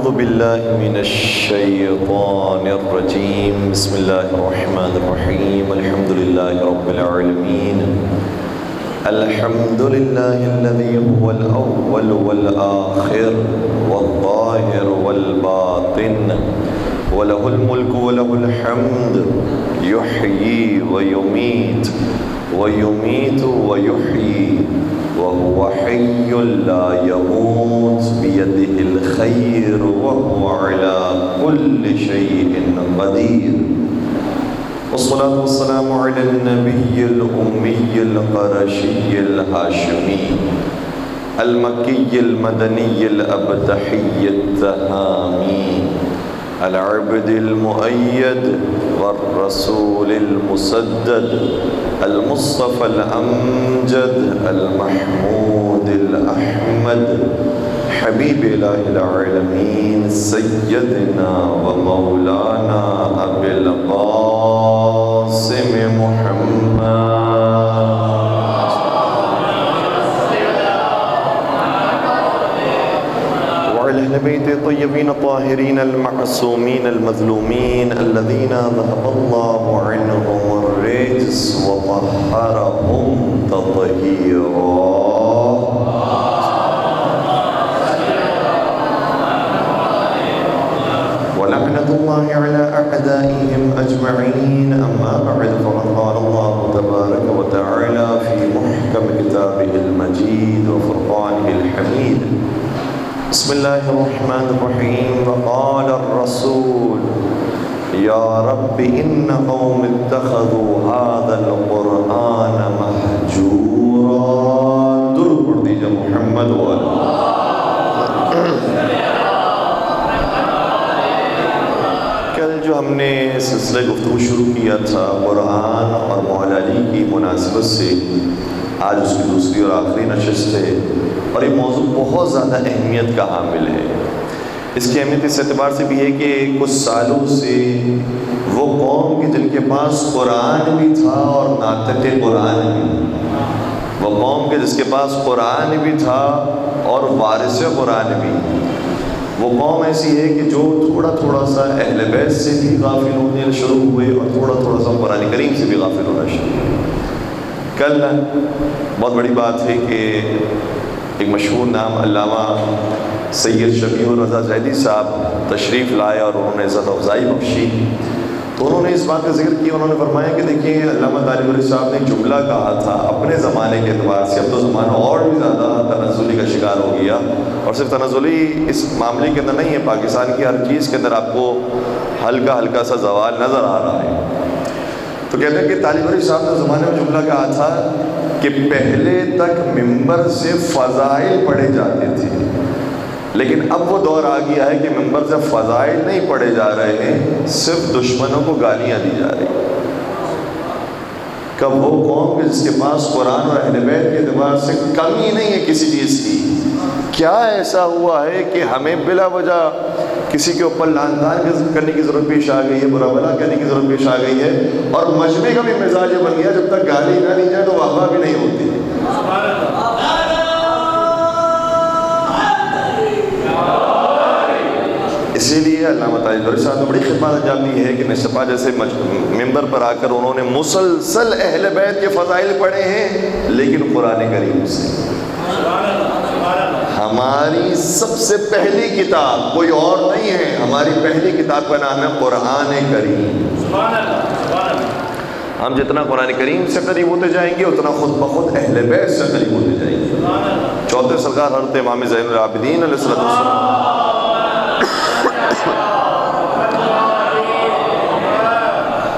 أعوذ بالله من الشيطان الرجيم. بسم الله الرحمن الرحيم. الحمد لله رب العالمين. الحمد لله الذي هو الأول والآخر والظاهر والباطن وله الملك وله الحمد يحيي ويميت ويحيي وهو حي لا يموت بيده الخير وهو على كل شيء قدير. والصلاة والسلام على النبي الأمي القرشي الهاشمي المكي المدني الأبتحي التهامي العبد المؤيد والرسول المسدد المصطفى الأمجد المحمود الأحمد حبيب إله العالمين سيدنا ومولانا أبي القاسم محمد وعلى أهل بيته الطيبين الطاهرين المعصومين المظلومين الذين ذهب الله عنهم الرجس وطهرهم تطهيرا. ولعنة الله على أعدائهم أجمعين. أما بعد فقد قال الله تبارك وتعالى في محكم كتابه المجيد وفرقانه الحميد. بسم الله الرحمن الرحيم. وقال الرسول يا رب إن قوم اتخذوا هذا القرآن مهجورا. درود پڑھ دیجئے محمد والا. کل جو ہم نے سلسلہ گفتگو شروع کیا تھا قرآن اور مولا علی کی مناسبت سے، آج اس کی دوسری اور آخری نشست ہے، اور یہ موضوع بہت زیادہ اہمیت کا حامل ہے. اس کی اہمیت اس اعتبار سے بھی ہے کہ کچھ سالوں سے وہ قوم کی جن کے پاس قرآن بھی تھا اور ناطق قرآن بھی، وہ قوم کے جس کے پاس قرآن بھی تھا اور وارث قرآن بھی، وہ قوم ایسی ہے کہ جو تھوڑا تھوڑا سا اہل بیت سے بھی غافل ہونے شروع ہوئے اور تھوڑا تھوڑا سا قرآن کریم سے بھی غافل ہونا شروع ہوئے. کل بہت بڑی بات ہے کہ ایک مشہور نام علامہ سید شفیع الرضا زیدی صاحب تشریف لائے اور انہوں نے عزت افزائی بخشی. تو انہوں نے اس بات کا ذکر کیا، انہوں نے فرمایا کہ دیکھیں علامہ طالب علی صاحب نے جملہ کہا تھا اپنے زمانے کے اعتبار سے. اب تو زمانہ اور بھی زیادہ تنزلی کا شکار ہو گیا، اور صرف تنزلی اس معاملے کے اندر نہیں ہے، پاکستان کی ہر چیز کے اندر آپ کو ہلکا ہلکا سا زوال نظر آ رہا ہے. تو کہتے ہیں کہ طالب علی صاحب نے زمانے میں جملہ کہا تھا کہ پہلے تک ممبر سے فضائل پڑھے جاتے تھے، لیکن اب وہ دور آ گیا ہے کہ ممبر سے فضائل نہیں پڑھے جا رہے ہیں، صرف دشمنوں کو گالیاں دی جا رہی. کب وہ قوم کے جس کے پاس قرآن اور اہل بیت کے اعتبار سے کمی نہیں ہے کسی چیز کی، کیا ایسا ہوا ہے کہ ہمیں بلا وجہ کسی کے اوپر لعن طعن کرنے کی ضرورت پیش آ گئی ہے، برا بھلا کرنے کی ضرورت پیش آ گئی ہے، اور مجمع کا بھی مزاج یہ بن گیا جب تک گالی نہ دی جائے تو واہ واہ بھی نہیں ہوتی. اسی لیے علامہ طالب علی صاحب نے بڑی خدمات انجام دی ہے کہ نصفہ جیسے ممبر پر آ کر انہوں نے مسلسل اہل بیت کے فضائل پڑھے ہیں، لیکن قرآن کریم سے. ہماری سب سے پہلی کتاب کوئی اور نہیں ہے، ہماری پہلی کتاب کا نام ہے قرآن کریم. ہم جتنا قرآن کریم سے قریب ہوتے جائیں گے اتنا خود بخود اہل بیت سے قریب ہوتے جائیں گے. چوتھے سرکار حضرت امام زین العابدین علیہ السلام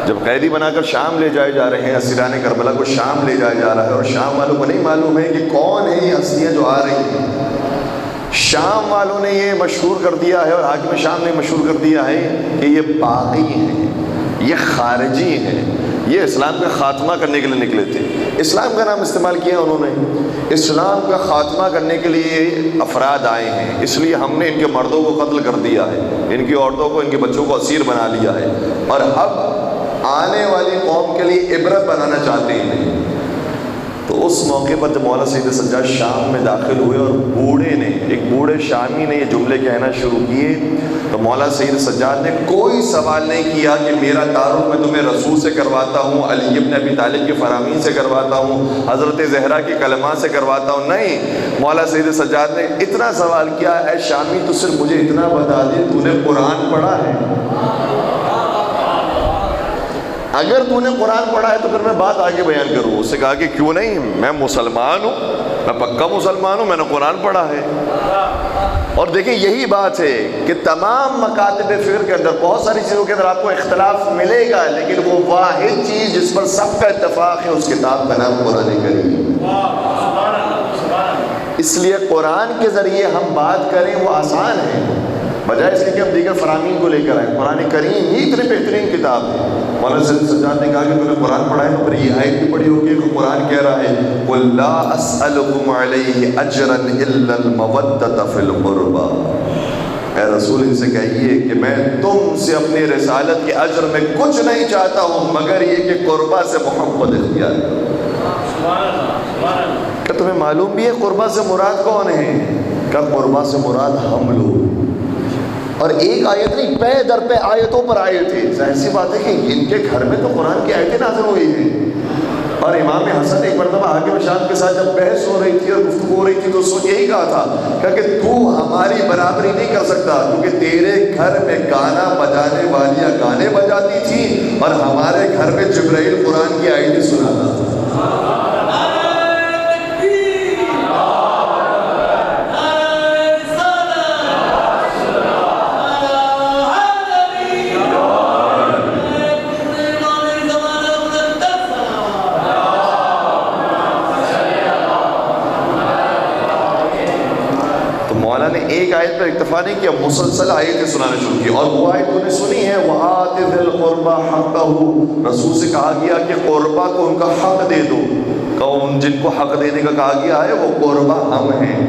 جب قیدی بنا کر شام لے جائے جا رہے ہیں، اسیران کربلا کو شام لے جایا جا رہا ہے، اور شام والوں کو نہیں معلوم ہے کہ کون ہے یہ ہستیاں جو آ رہی ہیں. شام والوں نے یہ مشہور کر دیا ہے اور حاکم شام نے مشہور کر دیا ہے کہ یہ باغی ہیں، یہ خارجی ہیں، یہ اسلام کا خاتمہ کرنے کے لیے نکلے تھے. اسلام کا نام استعمال کیا انہوں نے، اسلام کا خاتمہ کرنے کے لیے افراد آئے ہیں، اس لیے ہم نے ان کے مردوں کو قتل کر دیا ہے، ان کی عورتوں کو، ان کے بچوں کو اسیر بنا لیا ہے، اور اب آنے والی قوم کے لیے عبرت بنانا چاہتے ہیں. تو تو اس موقع پر جب مولانا سید سجاد شام میں داخل ہوئے اور ایک بوڑھے شامی نے یہ جملے کہنا شروع کیے، تو مولانا سید سجاد نے کوئی سوال نہیں کیا کہ میرا تعارف میں تمہیں رسول سے کرواتا ہوں، علی ابن ابی طالب کے فرامین سے کرواتا ہوں، حضرت زہرا کے کلمات سے کرواتا ہوں. نہیں، مولانا سید سجاد نے اتنا سوال کیا، اے شامی تو صرف مجھے اتنا بتا دے تو نے قرآن پڑھا ہے؟ اگر تو نے قرآن پڑھا ہے تو پھر میں بات آگے بیان کروں. اس سے کہا کہ کیوں نہیں، میں مسلمان ہوں، میں پکا مسلمان ہوں، میں نے قرآن پڑھا ہے. اور دیکھیں یہی بات ہے کہ تمام مکاتب فکر کے اندر بہت ساری چیزوں کے اندر آپ کو اختلاف ملے گا، لیکن وہ واحد چیز جس پر سب کا اتفاق ہے اس کتاب کا نام قرآن کریم. اس لیے قرآن کے ذریعے ہم بات کریں وہ آسان ہے، بجائے اس لیے کہ ہم دیگر فرامین کو لے کر آئیں. قرآن کریم ہی اتنی بہترین کتاب ہے. مولانا سجاد نے کہا کہ تو نے قرآن پڑھا ہے، تو پھر یہ آیت بھی پڑھی ہوگی کہ قرآن کہہ رہا ہے قُلْ لَا أَسْأَلُكُمْ عَلَيْهِ أَجْرًا إِلَّا الْمَوَدَّةَ فِي الْقُرْبَى. اے رسول ان سے کہیے کہ میں تم سے اپنی رسالت کے اجر میں کچھ نہیں چاہتا ہوں مگر یہ کہ قربہ سے محبت اختیار کرو. کہ تمہیں معلوم بھی ہے قربہ سے مراد کون ہے؟ کہ قربہ سے مراد ہم لوگ. اور ایک آیت نہیں، پے در پہ آیتوں پر آئے تھے. ظاہر سی بات ہے کہ ان کے گھر میں تو قرآن کی آیتیں نازل ہوئی ہیں. اور امام حسن ایک مرتبہ حاکم شام کے ساتھ جب بحث ہو رہی تھی اور گفتگو ہو رہی تھی تو اس نے یہی کہا تھا کہ تو ہماری برابری نہیں کر سکتا، کیونکہ تیرے گھر میں گانا بجانے والیاں گانے بجاتی تھی اور ہمارے گھر میں جبرائیل قرآن کی آیتیں سناتا تھا. ایک آیت پر اکتفا نہیں کیا، مسلسل آیتیں سنانے شروع کی. اور وہ آیت تو نے سنی ہے وَآتِ ذِی الْقُرْبَى حَقَّهُ. رسول سے کہا گیا کہ قربہ کو ان کا حق دے دو. جن کو حق دینے کا کہا گیا ہے وہ قربہ ہم ہیں.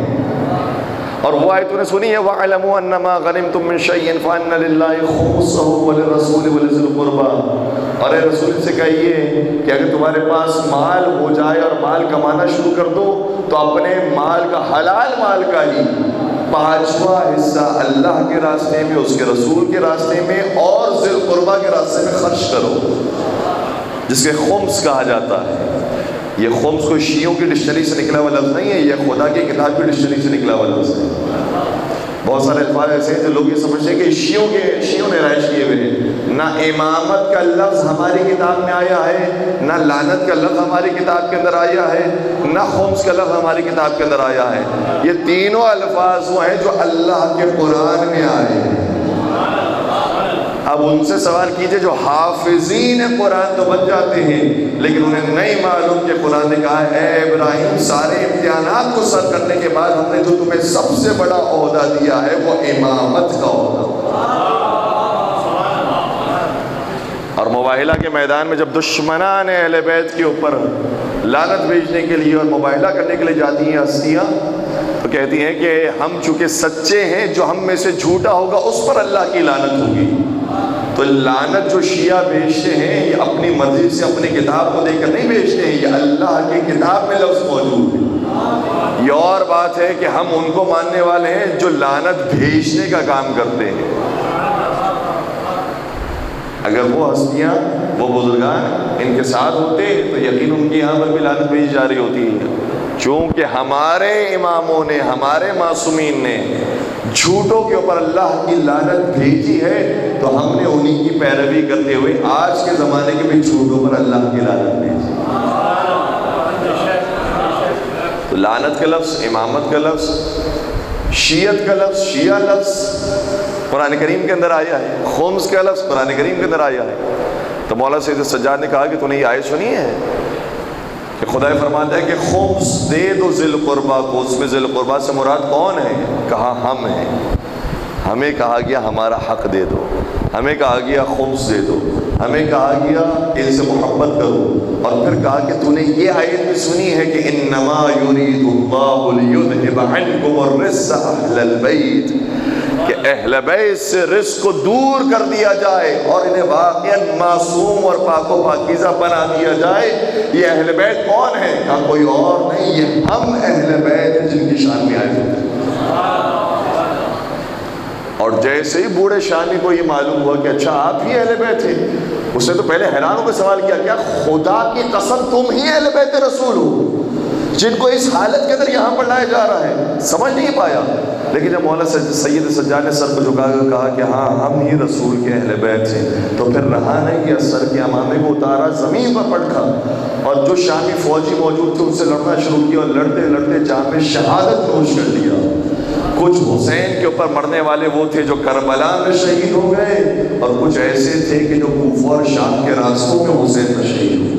اور وہ آیت تو نے سنی ہے وَاعْلَمُوا أَنَّمَا غَنِمْتُم مِّن شَيْءٍ فَأَنَّ لِلَّهِ خُمُسَهُ وَلِلرَّسُولِ وَلِذِي الْقُرْبَى. اور اے رسول سے کہیے کہ اگر تمہارے پاس مال ہو جائے اور مال کمانا شروع کر دو تو اپنے مال کا، حلال مال کا ہی 5واں حصہ اللہ کے راستے میں، اس کے رسول کے راستے میں اور ذی القربہ کے راستے میں خرچ کرو، جس کے خمس کہا جاتا ہے. یہ خمس کوئی شیعوں کی ڈکشنری سے نکلا ہوا لفظ نہیں ہے، یہ خدا کی کتاب کی ڈکشنری سے نکلا ہوا لفظ ہے. بہت سارے الفاظ ایسے ہیں جو لوگ یہ سمجھتے ہیں کہ شیعوں نے رائج کیے ہوئے ہیں. نہ امامت کا لفظ ہماری کتاب میں آیا ہے، نہ لعنت کا لفظ ہماری کتاب کے اندر آیا ہے، نہ خمس کا لفظ ہماری کتاب کے اندر آیا ہے. یہ تینوں الفاظ وہ ہیں جو اللہ کے قرآن میں آئے ہیں. اب ان سے سوال کیجئے جو حافظین قرآن تو بن جاتے ہیں لیکن انہیں نہیں معلوم کہ قرآن نے کہا ہے اے ابراہیم سارے امتحانات کو سر کرنے کے بعد ہم نے جو تمہیں سب سے بڑا عہدہ دیا ہے وہ امامت کا عہدہ. اور مباہلہ کے میدان میں جب دشمنان اہل بیت کے اوپر لعنت بھیجنے کے لیے اور مباہلہ کرنے کے لیے جاتی ہیں ہستیاں تو کہتی ہیں کہ ہم چونکہ سچے ہیں جو ہم میں سے جھوٹا ہوگا اس پر اللہ کی لعنت ہوگی. تو لعنت جو شیعہ بھیجتے ہیں یہ اپنی مرضی سے اپنی کتاب کو دیکھ کر نہیں بھیجتے ہیں، یہ اللہ کی کتاب میں لفظ موجود ہے. یہ اور بات ہے کہ ہم ان کو ماننے والے ہیں جو لعنت بھیجنے کا کام کرتے ہیں. اگر وہ ہستیاں، وہ بزرگان ان کے ساتھ ہوتے تو یقین ان کی یہاں پر بھی لعنت بھیجی جا رہی ہوتی ہے. چونکہ ہمارے اماموں نے، ہمارے معصومین نے جھوٹوں کے اوپر اللہ کی لعنت بھیجی ہے تو ہم نے انہی کی پیروی کرتے ہوئے آج کے زمانے کے بھی جھوٹوں پر اللہ کی لعنت بھیجی. تو لعنت کا لفظ، امامت کا لفظ، شیعت کا لفظ، شیعہ لفظ قرآن کریم کے اندر آیا ہے، خمس کا لفظ قرآن کریم کے اندر آیا ہے. تو مولانا سید سجاد نے کہا کہ تو نے یہ آیت سنی ہے کہ خدا فرماتا ہے کہ خمس دے دو ذی القربہ کو. اس میں ذی القربہ سے مراد کون ہے؟ کہا ہم ہیں. ہمیں کہا گیا ہمارا حق دے دو، ہمیں کہا گیا خمس دے دو، ہمیں کہا گیا کہ ان سے محبت کرو. اور پھر کہا کہ تو نے یہ آیت بھی سنی ہے کہ انما یرید اللَّهُ لِيُذْهِبَ عَنْكُمُ الرِّجْسَ أَهْلَ الْبَيْتِ، کہ اہل بیت سے رزق کو دور کر دیا جائے اور انہیں واقعاً معصوم اور پاک و پاکیزہ بنا دیا جائے۔ یہ اہل بیت کون ہے؟ کہا کوئی اور نہیں، یہ ہم اہل بیت ہیں جن کی شان میں آئے ہوتے ہیں۔ اور جیسے ہی بوڑھے شامی کو یہ معلوم ہوا کہ اچھا آپ ہی اہل بیت تھے، اس نے تو پہلے حیران ہو کے سوال کیا، کیا خدا کی قسم تم ہی اہل بیت رسول ہو جن کو اس حالت کے اندر یہاں پر لایا جا رہا ہے؟ سمجھ نہیں پایا، لیکن جب مولانا سید سجاد نے سر کو جھکا کر کہا کہ ہاں ہم ہی رسول کے اہل بیت ہیں، تو پھر رہا نہیں کہ سر کے امامے کو اتارا، زمین پر پٹکا، اور جو شامی فوجی موجود تھے ان سے لڑنا شروع کیا، اور لڑتے لڑتے جام میں شہادت نوش کر لیا۔ کچھ حسین کے اوپر مرنے والے وہ تھے جو کربلا میں شہید ہو گئے، اور کچھ ایسے تھے کہ جو کوفہ اور شام کے راستوں میں حسین میں شہید ہو گئے۔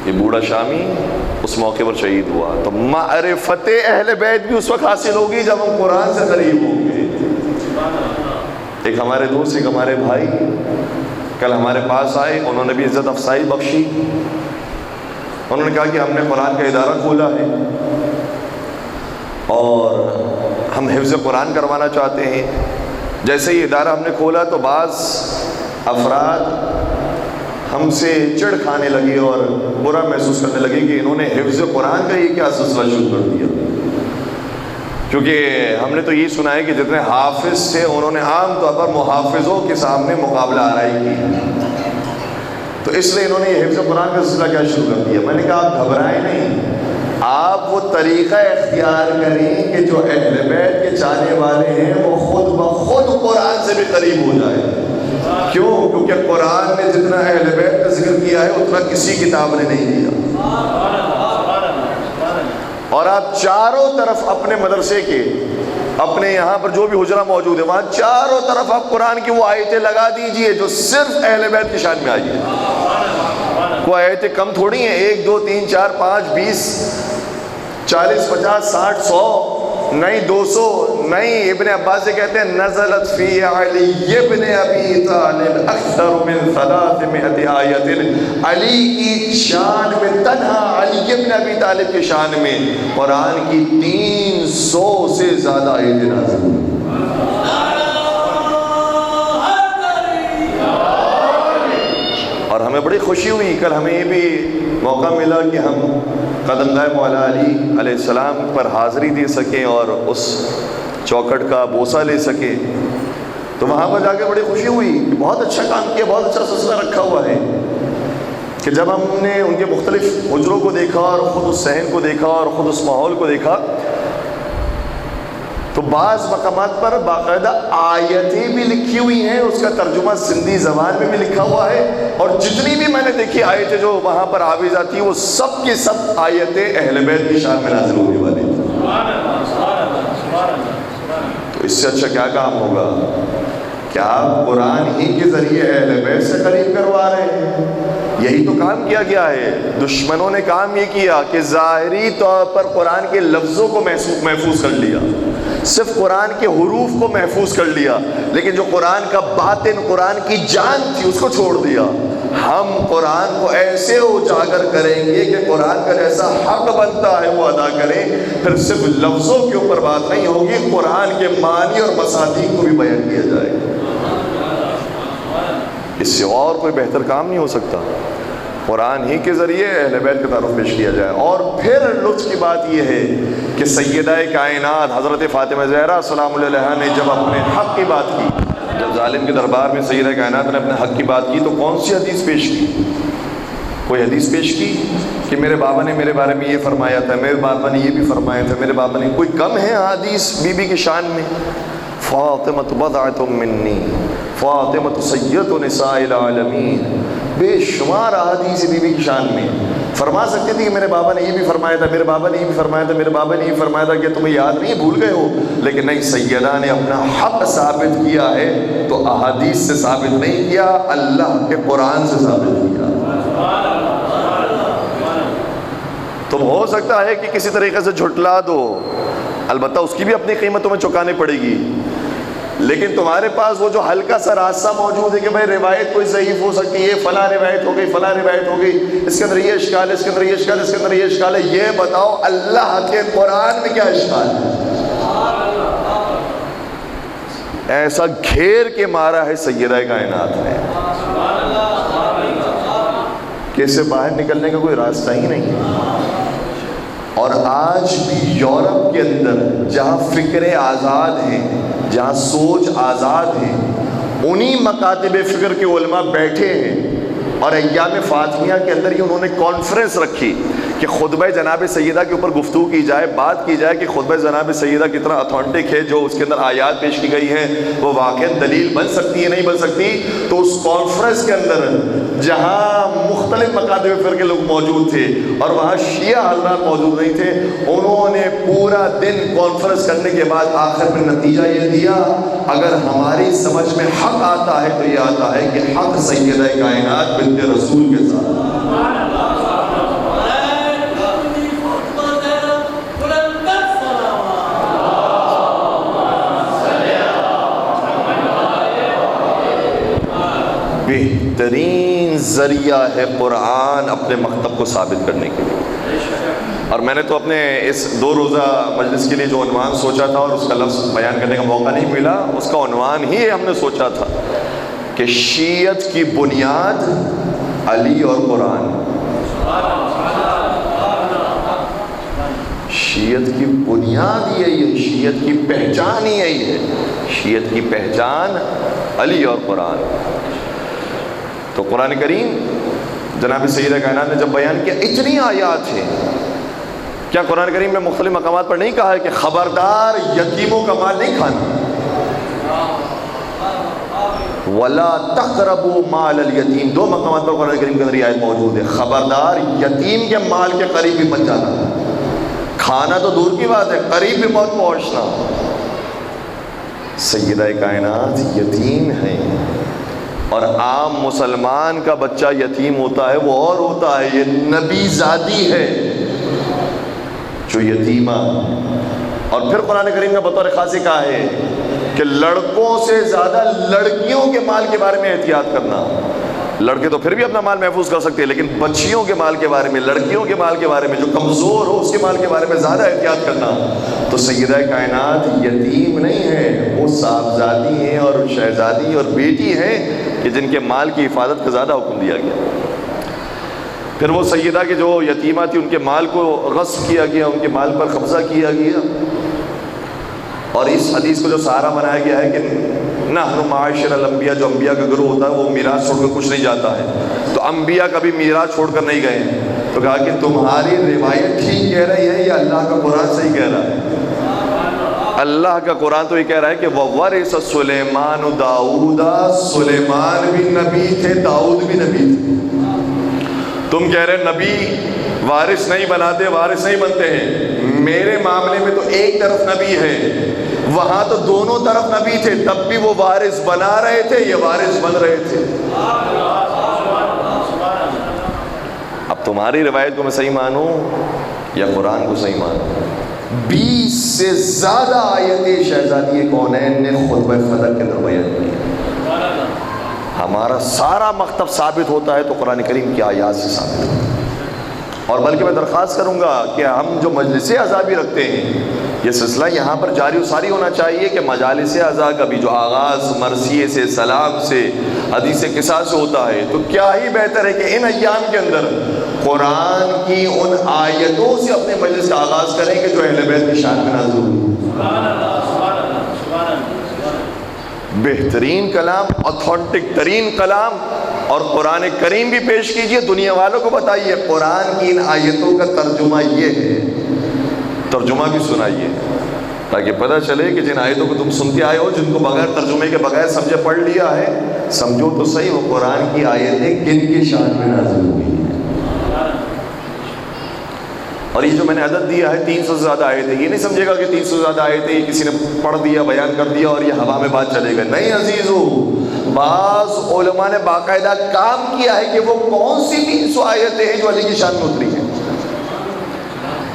یہ بوڑھا شامی اس موقع پر شہید ہوا۔ تو معرفت اہل بیت بھی اس وقت حاصل ہوگی جب ہم قرآن سے قریب ہوں گے۔ ایک ہمارے دوست، ایک ہمارے بھائی کل ہمارے پاس آئے، انہوں نے بھی عزت افزائی بخشی۔ انہوں نے کہا کہ ہم نے قرآن کا ادارہ کھولا ہے اور ہم حفظ قرآن کروانا چاہتے ہیں۔ جیسے ہی ادارہ ہم نے کھولا تو بعض افراد ہم سے چڑ کھانے لگے اور برا محسوس کرنے لگے کہ انہوں نے حفظ قرآن کا یہ کیا سلسلہ شروع کر دیا، کیونکہ ہم نے تو یہ سنا ہے کہ جتنے حافظ تھے انہوں نے عام طور پر محافظوں کے سامنے مقابلہ آرائی کی، تو اس لیے انہوں نے یہ حفظ قرآن کا سلسلہ کیا شروع کر دیا۔ میں نے کہا آپ گھبرائیں نہیں، آپ وہ طریقہ اختیار کریں کہ جو اہل بیت کے چاہنے والے ہیں وہ خود بخود قرآن سے بھی قریب ہو جائے۔ کیوں؟ کیونکہ قرآن نے جتنا اہل بیت کا ذکر کیا ہے اتنا کسی کتاب نے نہیں کیا۔ اور آپ چاروں طرف اپنے مدرسے کے، اپنے یہاں پر جو بھی حجرہ موجود ہے وہاں چاروں طرف آپ قرآن کی وہ آیتیں لگا دیجئے جو صرف اہل بیت کی شان میں آئی ہے۔ وہ آیتیں کم تھوڑی ہیں، 1 2 3 4 5 20 40 50 60 100 نہیں 200 نہیں۔ ابن عباس سے کہتے ہیں نزلت فی علی ابن ابی طالب اکثر من 300 آیت، علی کی شان میں، تنہا علی ابن ابی طالب کی شان میں قرآن کی 300 سے زیادہ آیتیں نازل ہوئی۔ اور ہمیں بڑی خوشی ہوئی، کل ہمیں یہ بھی موقع ملا کہ ہم قدمگاہ مولا علی علیہ السلام پر حاضری دے سکیں اور اس چوکٹ کا بوسہ لے سکیں، تو وہاں پر جا کے بڑی خوشی ہوئی کہ بہت اچھا کام کیا، بہت اچھا سلسلہ رکھا ہوا ہے۔ کہ جب ہم نے ان کے مختلف حجروں کو دیکھا اور خود اس صحن کو دیکھا اور خود اس ماحول کو دیکھا، تو بعض مقامات پر باقاعدہ آیتیں بھی لکھی ہوئی ہیں، اس کا ترجمہ سندھی زبان میں بھی لکھا ہوا ہے، اور جتنی بھی میں نے دیکھی آیتیں جو وہاں پر آویزہ تھی وہ سب کی سب آیتیں اہل بیت کی شان میں نازل ہونے والی تھی۔ تو اس سے اچھا کیا کام ہوگا کہ آپ قرآن ہی کے ذریعے اہل بیت سے قریب کروا رہے ہیں۔ یہی تو کام کیا گیا ہے۔ دشمنوں نے کام یہ کیا کہ ظاہری طور پر قرآن کے لفظوں کو محفوظ کر لیا، صرف قرآن کے حروف کو محفوظ کر لیا، لیکن جو قرآن کا باطن، قرآن کی جان تھی اس کو چھوڑ دیا۔ ہم قرآن کو ایسے اجاگر کریں گے کہ قرآن کا جیسا حق بنتا ہے وہ ادا کریں، پھر صرف لفظوں کے اوپر بات نہیں ہوگی، قرآن کے معنی اور مصادیق کو بھی بیان کیا جائے گا۔ اس سے اور کوئی بہتر کام نہیں ہو سکتا، قرآن ہی کے ذریعے اہل بیت کا تعارف پیش کیا جائے۔ اور پھر لطف کی بات یہ ہے کہ سیدہ کائنات حضرت فاطمہ زہرا سلام اللہ علیہا نے جب اپنے حق کی بات کی، جب ظالم کے دربار میں سیدہ کائنات نے اپنے حق کی بات کی تو کون سی حدیث پیش کی؟ کوئی حدیث پیش کی کہ میرے بابا نے میرے بارے میں یہ فرمایا تھا، میرے بابا نے یہ بھی فرمایا تھا، میرے بابا نے، کوئی کم ہے حدیث بی بی کی شان میں؟ فاطمۃ بضعۃ منی، فاطمۃ سید نساء العالمین، بے شمار احادیث بی بی کی شان میں۔ فرما سکتے تھے کہ میرے بابا نے یہ بھی فرمایا تھا، میرے بابا نے یہ بھی فرمایا تھا، میرے بابا نے یہ فرمایا تھا، کہ تمہیں یاد نہیں، بھول گئے ہو؟ لیکن نہیں، سیدہ نے اپنا حق ثابت کیا ہے تو احادیث سے ثابت نہیں کیا، اللہ کے قرآن سے ثابت کیا۔ تم ہو سکتا ہے کہ کسی طریقے سے جھٹلا دو، البتہ اس کی بھی اپنی قیمت تمہیں چکانی پڑے گی، لیکن تمہارے پاس وہ جو ہلکا سا راستہ موجود ہے کہ بھائی روایت کوئی ضعیف ہو سکتی ہے، فلاں روایت ہو گئی، فلاں روایت ہو گئی، اس کے اندر یہ اشکال ہے، اس کے اندر یہ اشکال ہے، اس کے اندر یہ اشکال ہے، یہ بتاؤ اللہ کے قرآن میں کیا اشکال ہے؟ ایسا گھیر کے مارا ہے سیدہ کائنات نے کہ اس سے باہر نکلنے کا کوئی راستہ ہی نہیں ہے۔ اور آج بھی یورپ کے اندر جہاں فکریں آزاد ہیں، جہاں سوچ آزاد ہے، انہی مکاتب فکر کے علماء بیٹھے ہیں اور ایام فاطمیہ کے اندر ہی انہوں نے کانفرنس رکھی کہ خطبہ جناب سیدہ کے اوپر گفتگو کی جائے، بات کی جائے کہ خطبہ جناب سیدہ کتنا اتھینٹک ہے، جو اس کے اندر آیات پیش کی گئی ہیں وہ واقع دلیل بن سکتی ہے نہیں بن سکتی۔ تو اس کانفرنس کے اندر جہاں مختلف مکاتب فکر کے لوگ موجود تھے اور وہاں شیعہ حضرات موجود نہیں تھے، انہوں نے پورا دن کانفرنس کرنے کے بعد آخر میں نتیجہ یہ دیا، اگر ہماری سمجھ میں حق آتا ہے تو یہ آتا ہے کہ حق سیدہ کائنات بنت رسول کے ساتھ۔ بہترین ذریعہ ہے قرآن اپنے مکتب کو ثابت کرنے کے لیے۔ اور میں نے تو اپنے اس 2 روزہ مجلس کے لیے جو عنوان سوچا تھا اور اس کا لفظ بیان کرنے کا موقع نہیں ملا، اس کا عنوان ہی ہم نے سوچا تھا کہ شیعت کی بنیاد علی اور قرآن۔ شیعت کی بنیاد یہی ہے، شیعت کی پہچان ہی یہی ہے، شیعت کی پہچان علی اور قرآن۔ تو قرآن کریم جناب سیدہ کائنات نے جب بیان کیا، اتنی آیات ہیں، کیا قرآن کریم میں مختلف مقامات پر نہیں کہا ہے کہ خبردار یتیموں کا مال نہیں کھانا؟ وَلَا تَقْرَبُوا مَالَ الْيَتِيمِ، 2 مقامات پر قرآن کریم کے اندر یہ آیت موجود ہے، خبردار یتیم کے مال کے قریب بھی مت جانا، کھانا تو دور کی بات ہے، قریب بھی مت پہنچنا۔ سیدہ کائنات یتیم ہیں، اور عام مسلمان کا بچہ یتیم ہوتا ہے وہ اور ہوتا ہے، یہ نبی زادی ہے جو یتیمہ۔ اور پھر قرآن کریم کا بطور خاصی کہا ہے کہ لڑکوں سے زیادہ لڑکیوں کے مال کے بارے میں احتیاط کرنا۔ لڑکے تو پھر بھی اپنا مال محفوظ کر سکتے ہیں، لیکن بچیوں کے مال کے بارے میں، لڑکیوں کے مال کے بارے میں، جو کمزور ہو اس کے مال کے بارے میں زیادہ احتیاط کرنا۔ تو سیدہ کائنات یتیم نہیں ہے، وہ صاحبزادی ہیں اور شہزادی اور بیٹی ہیں کہ جن کے مال کی حفاظت کا زیادہ حکم دیا گیا۔ پھر وہ سیدہ کے جو یتیمہ تھی ان کے مال کو غصب کیا گیا، ان کے مال پر قبضہ کیا گیا، اور اس حدیث کو جو سہارا بنایا گیا ہے کہ نحن معاشر الانبیاء، جو انبیاء کا گروہ ہوتا ہے وہ میراث چھوڑ کر کچھ نہیں جاتا ہے، تو انبیاء کبھی میراث چھوڑ کر نہیں گئے۔ تو کہا کہ تمہاری روایت ٹھیک کہہ رہی ہے یا اللہ کا قرآن صحیح کہہ رہا ہے؟ اللہ کا قرآن تو یہ کہہ رہا ہے کہ وَوَرِثَ سُلَيْمَانُ دَاؤُدَ، سلیمان بھی نبی تھے، داؤد بھی نبی تھے۔ تم کہہ رہے نبی وارث نہیں بناتے، وارث نہیں بنتے ہیں، میرے معاملے میں تو ایک طرف نبی ہے، وہاں تو دونوں طرف نبی تھے، تب بھی وہ وارث بنا رہے تھے، یہ وارث بن رہے تھے۔ اب تمہاری روایت کو میں صحیح مانوں یا قرآن کو صحیح مانوں؟ 20 سے زیادہ آیتیں شہزادی کونین نے خطبہ فلق کے اندر بیان کی۔ ہمارا سارا مکتب ثابت ہوتا ہے تو قرآن کریم کی آیات سے ثابت ہوتا ہے۔ اور بلکہ میں درخواست کروں گا کہ ہم جو مجلس اعضاء بھی رکھتے ہیں، یہ سلسلہ یہاں پر جاری و ساری ہونا چاہیے کہ مجالس اعضاء کا بھی جو آغاز مرثیے سے، سلام سے، حدیث قصاص سے ہوتا ہے، تو کیا ہی بہتر ہے کہ ان ایام کے اندر قرآن کی ان آیتوں سے اپنے مجلس کا آغاز کریں کہ جو اہل بیت کی شان میں نازل ہوئی۔ بہترین کلام، اتھینٹک ترین کلام، اور قرآن کریم بھی پیش کیجئے، دنیا والوں کو بتائیے قرآن کی ان آیتوں کا ترجمہ یہ ہے، ترجمہ بھی سنائیے تاکہ پتہ چلے کہ جن آیتوں کو تم سنتے آئے ہو، جن کو بغیر ترجمے کے بغیر سمجھے پڑھ لیا ہے، سمجھو تو صحیح وہ قرآن کی آیتیں کن کی شان میں نازل ہوئی ہیں۔ اور یہ جو میں نے عدد دیا ہے 300 سے زیادہ آیتیں، یہ نہیں سمجھے گا کہ 300 سے زیادہ آیتیں یہ کسی نے پڑھ دیا، بیان کر دیا اور یہ ہوا میں بات چلے گا، نہیں عزیزو، بعض علماء نے باقاعدہ کام کیا ہے کہ وہ کون سی 300 آیتیں ہیں جو علی کی شان میں اتری ہیں۔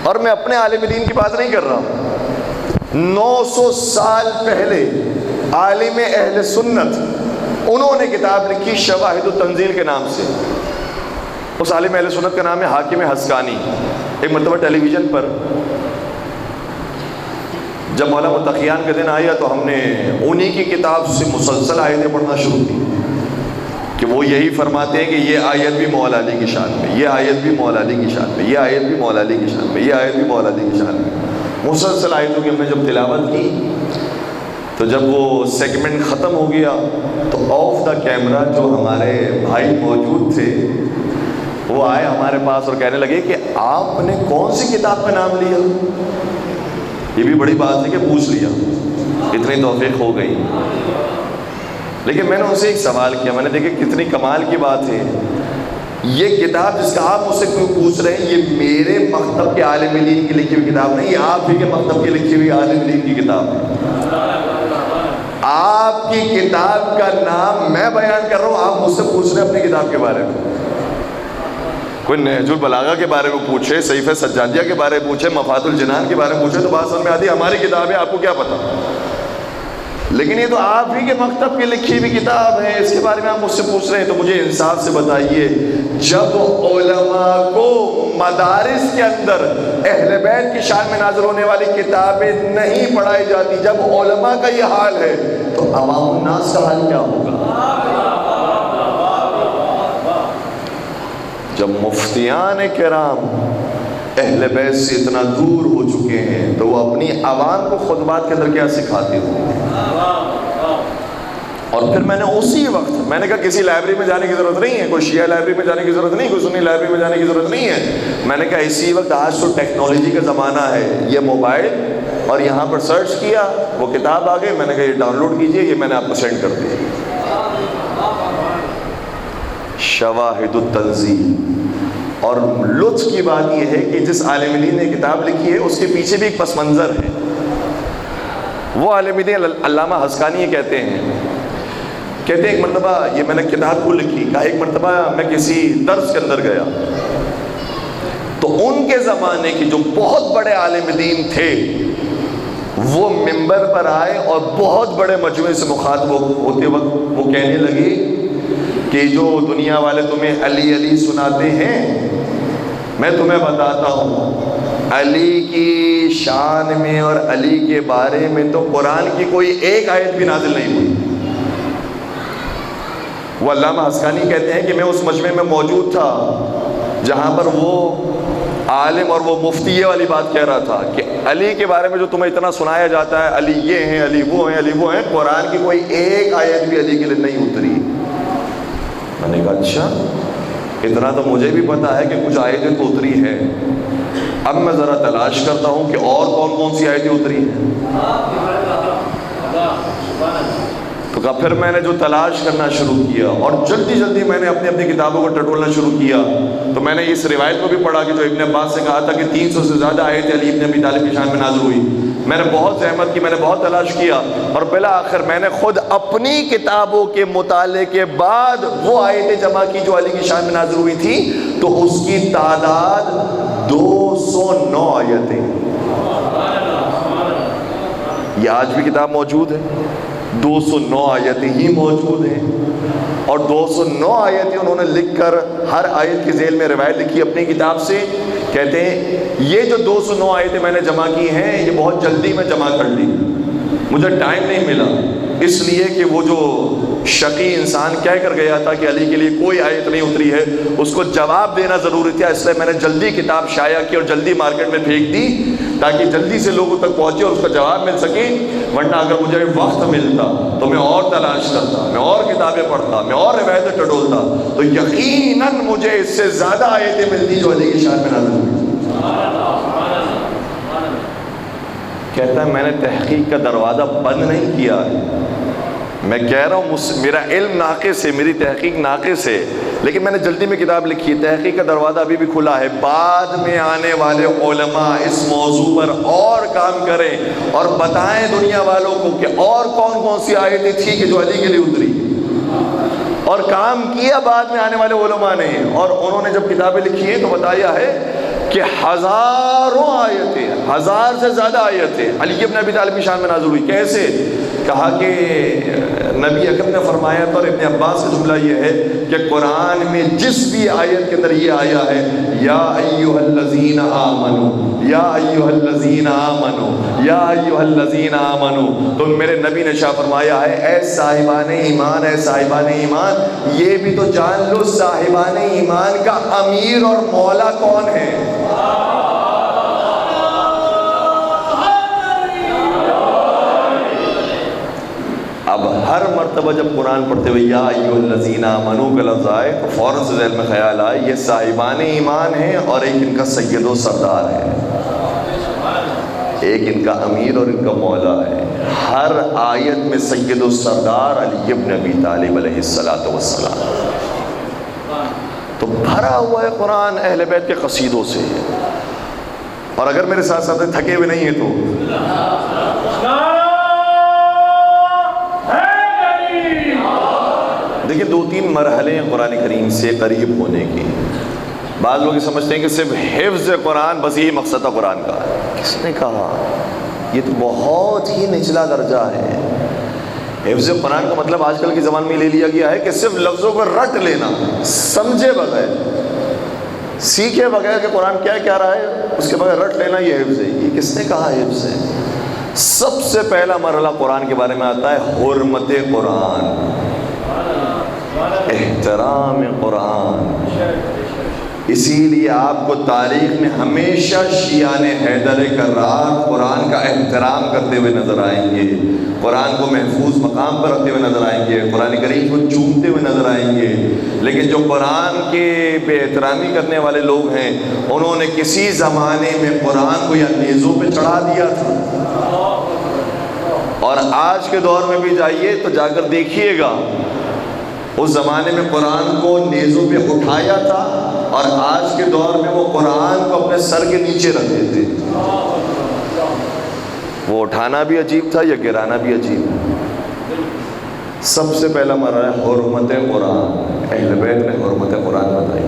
اور میں اپنے عالم دین کی بات نہیں کر رہا ہوں، 900 سال پہلے عالم اہل سنت، انہوں نے کتاب لکھی شواہد التنزیل کے نام سے. اس عالم اہل سنت کا نام ہے حاکم حسکانی. ایک مرتبہ ٹیلی ویژن پر جب مولانا متقیان کا دن آیا تو ہم نے انہی کی کتاب سے مسلسل آیتیں پڑھنا شروع کی کہ وہ یہی فرماتے ہیں کہ یہ آیت بھی مولا علی کی شان میں، یہ آیت بھی مولا علی کی شان میں، یہ آیت بھی مولا علی کی شان میں، یہ آیت بھی مولا علی کی شان میں. مسلسل آیتوں کی ہم نے جب تلاوت کی تو جب وہ سیگمنٹ ختم ہو گیا تو آف دا کیمرہ جو ہمارے بھائی موجود تھے وہ آئے ہمارے پاس اور کہنے لگے کہ آپ نے کون سی کتاب کا نام لیا؟ یہ بھی بڑی بات ہے کہ پوچھ لیا، اتنی توفیق ہو گئی. لیکن میں نے ان سے ایک سوال کیا، میں نے دیکھا کتنی کمال کی بات ہے. یہ کتاب جس کا آپ مجھ سے کیوں پوچھ رہے ہیں، یہ میرے مکتب کے عالم دین کی لکھی ہوئی کتاب نہیں، یہ آپ ہی کے مکتب کی لکھی ہوئی عالم دین کی کتاب ہے. آپ کی کتاب کا نام میں بیان کر رہا ہوں، آپ مجھ سے پوچھ رہے ہیں اپنی کتاب کے بارے میں. کوئی نہج البلاغہ کے بارے میں پوچھے، صحیفہ سجادیہ کے بارے میں پوچھے، مفات الجنان کے بارے میں پوچھے تو بات سمجھ میں آتی ہے ہماری کتاب ہے، آپ کو کیا پتا. لیکن یہ تو آپ ہی کے مکتب کی لکھی ہوئی کتاب ہے، اس کے بارے میں آپ مجھ سے پوچھ رہے ہیں. تو مجھے انصاف سے بتائیے، جب علماء کو مدارس کے اندر اہل بیت کی شان میں نازل ہونے والی کتابیں نہیں پڑھائی جاتی، جب علماء کا یہ حال ہے تو عوام الناس کا حال کیا ہوگا؟ جب مفتیان کرام اہل بیت سے اتنا دور ہو چکے ہیں تو وہ اپنی عوام کو خطبات کے اندر کیا سکھاتے ہوں. اور پھر میں نے اسی وقت میں نے کہا کسی لائبریری میں جانے کی ضرورت نہیں ہے، کوئی شیعہ لائبریری میں جانے کی ضرورت نہیں، کوئی سنی لائبریری میں جانے کی ضرورت نہیں ہے. میں نے کہا اسی وقت آج تو ٹیکنالوجی کا زمانہ ہے، یہ موبائل اور یہاں پر سرچ کیا وہ کتاب آ گئی، میں نے کہا یہ ڈاؤن لوڈ کیجئے، یہ میں نے آپ کو سینڈ کر دی. شواہد التنزیل. اور لطف کی بات یہ ہے کہ جس عالم دین نے کتاب لکھی ہے اس کے پیچھے بھی ایک پس منظر ہے. وہ عالم دین علامہ حسکانی یہ کہتے ہیں ایک مرتبہ یہ میں نے کتاب کو لکھی، کہا ایک مرتبہ میں کسی درس کے اندر گیا تو ان کے زمانے کی جو بہت بڑے عالم دین تھے وہ ممبر پر آئے اور بہت بڑے مجموعے سے مخاطب ہوتے وقت وہ کہنے لگے کہ جو دنیا والے تمہیں علی علی سناتے ہیں، میں تمہیں بتاتا ہوں علی کی شان میں اور علی کے بارے میں تو قرآن کی کوئی ایک آیت بھی نازل نہیں ہوئی. وہ علامہ حسکانی کہتے ہیں کہ میں اس مجمع میں موجود تھا جہاں پر وہ عالم اور وہ مفتی یہ والی بات کہہ رہا تھا کہ علی کے بارے میں جو تمہیں اتنا سنایا جاتا ہے، علی یہ ہیں، علی وہ ہیں، علی وہ ہیں، قرآن کی کوئی ایک آیت بھی علی کے لیے نہیں اتری. میں نے کہا اچھا، اتنا تو مجھے بھی پتا ہے کہ کچھ آیتیں تو اتری ہیں، اب میں ذرا تلاش کرتا ہوں کہ اور کون کون سی آیتیں اتری ہیں. تو کہا پھر میں نے جو تلاش کرنا شروع کیا اور جلدی جلدی میں نے اپنی کتابوں کو ٹٹولنا شروع کیا تو میں نے اس روایت کو بھی پڑھا کہ جو ابن عباس سے کہا تھا کہ 300 سے زیادہ آیتیں علی ابن ابی طالب کی شان میں نازل ہوئی. میں نے بہت زحمت کی، میں نے بہت تلاش کیا اور بالآخر میں نے خود اپنی کتابوں کے مطالعے کے بعد وہ آیتیں جمع کی جو علی کی شان میں نازل ہوئی تھی، تو اس کی تعداد 209 آیتیں. یہ آج بھی کتاب موجود ہے، 209 آیتیں ہی موجود ہیں اور 209 آیتیں انہوں نے لکھ کر ہر آیت کی ذیل میں روایت لکھی اپنی کتاب سے. کہتے ہیں یہ جو 209 آیتیں میں نے جمع کی ہیں یہ بہت جلدی میں جمع کر لی، مجھے ٹائم نہیں ملا، اس لیے کہ وہ جو شقی انسان کہہ کر گیا تھا کہ علی کے لیے کوئی آیت نہیں اتری ہے، اس کو جواب دینا ضروری تھا، اس لیے میں نے جلدی کتاب شائع کی اور جلدی مارکیٹ میں پھینک دی تاکہ جلدی سے لوگوں تک پہنچے اور اس کا جواب مل سکے. ورنہ اگر مجھے وقت ملتا تو میں اور تلاش کرتا، میں اور کتابیں پڑھتا، میں اور روایتیں ٹٹولتا تو یقیناً مجھے اس سے زیادہ آیتیں ملتی جو علی کی شان میں نازل ہوئی. کہتا ہے میں نے تحقیق کا دروازہ بند نہیں کیا ہے، میں کہہ رہا ہوں میرا علم ناقص ہے، میری تحقیق ناقص ہے، لیکن میں نے جلدی میں کتاب لکھی ہے، تحقیق کا دروازہ ابھی بھی کھلا ہے. بعد میں آنے والے علماء اس موضوع پر اور کام کریں اور بتائیں دنیا والوں کو کہ اور کون کون سی آیتیں تھی کہ جو علی کے لیے اتری، اور کام کیا بعد میں آنے والے علماء نے. اور انہوں نے جب کتابیں لکھی ہیں تو بتایا ہے کہ ہزاروں آیتیں، 1000 سے زیادہ آیتیں علی ابن ابی طالب کی شان میں نازل ہوئی. کیسے؟ کہا کہ نبی اکرم نے فرمایا تھا، اور ابن عباس کا جملہ یہ ہے کہ قرآن میں جس بھی آیت کے اندر یہ آیا ہے یا ایھا الذین آمنو، یا ایھا الذین آمنو، یا ایھا الذین آمنو، تو میرے نبی نے شاہ فرمایا ہے اے صاحبان ایمان، اے صاحبان ایمان، یہ بھی تو جان لو صاحبان ایمان کا امیر اور مولا کون ہے۔ اب ہر مرتبہ جب قرآن پڑھتے ہوئے یا ایھا الذین آمنو کا لفظ آئے تو فوراً سے ذہن میں خیال آئے یہ صاحبان ایمان ہیں، اور ایک ان کا سید و سردار ہے، ایک ان کا امیر اور ان کا مولا ہے۔ ہر آیت میں سید و سردار علی بن ابی طالب علیہ السلام، تو بھرا ہوا ہے قرآن اہل بیت کے قصیدوں سے۔ اور اگر میرے ساتھ ساتھ تھکے ہوئے نہیں ہیں تو دیکھیں، 2-3 مرحلے ہیں قرآن کریم سے قریب ہونے کے۔ بعض لوگ سمجھتے ہیں کہ صرف حفظ قرآن بس یہی مقصد تھا قرآن کا۔ کس نے کہا؟ یہ تو بہت ہی نچلا درجہ ہے۔ حفظ قرآن کا مطلب آج کل کے زمانے میں لے لیا گیا ہے کہ صرف لفظوں کو رٹ لینا، سمجھے بغیر، سیکھے بغیر کہ قرآن کیا کہہ رہا ہے اس کے بغیر رٹ لینا یہ حفظ ہے۔ یہ کس نے کہا حفظ ہے؟ سب سے پہلا مرحلہ قرآن کے بارے میں آتا ہے حرمت قرآن، احترام قرآن۔ اسی لیے آپ کو تاریخ میں ہمیشہ شیعان حیدر کرار قرآن کا احترام کرتے ہوئے نظر آئیں گے، قرآن کو محفوظ مقام پر رکھتے ہوئے نظر آئیں گے، قرآن کریم کو چومتے ہوئے نظر آئیں گے۔ لیکن جو قرآن کے بے احترامی کرنے والے لوگ ہیں، انہوں نے کسی زمانے میں قرآن کو یا نیزوں پہ چڑھا دیا تھا، اور آج کے دور میں بھی جائیے تو جا کر دیکھیے گا، اس زمانے میں قرآن کو نیزوں پہ اٹھایا تھا، اور آج کے دور میں وہ قرآن کو اپنے سر کے نیچے رکھتے تھے۔ وہ اٹھانا بھی عجیب تھا یا گرانا بھی عجیب۔ سب سے پہلا مرحلہ حرمت قرآن، اہل بیت نے حرمت قرآن بتائی۔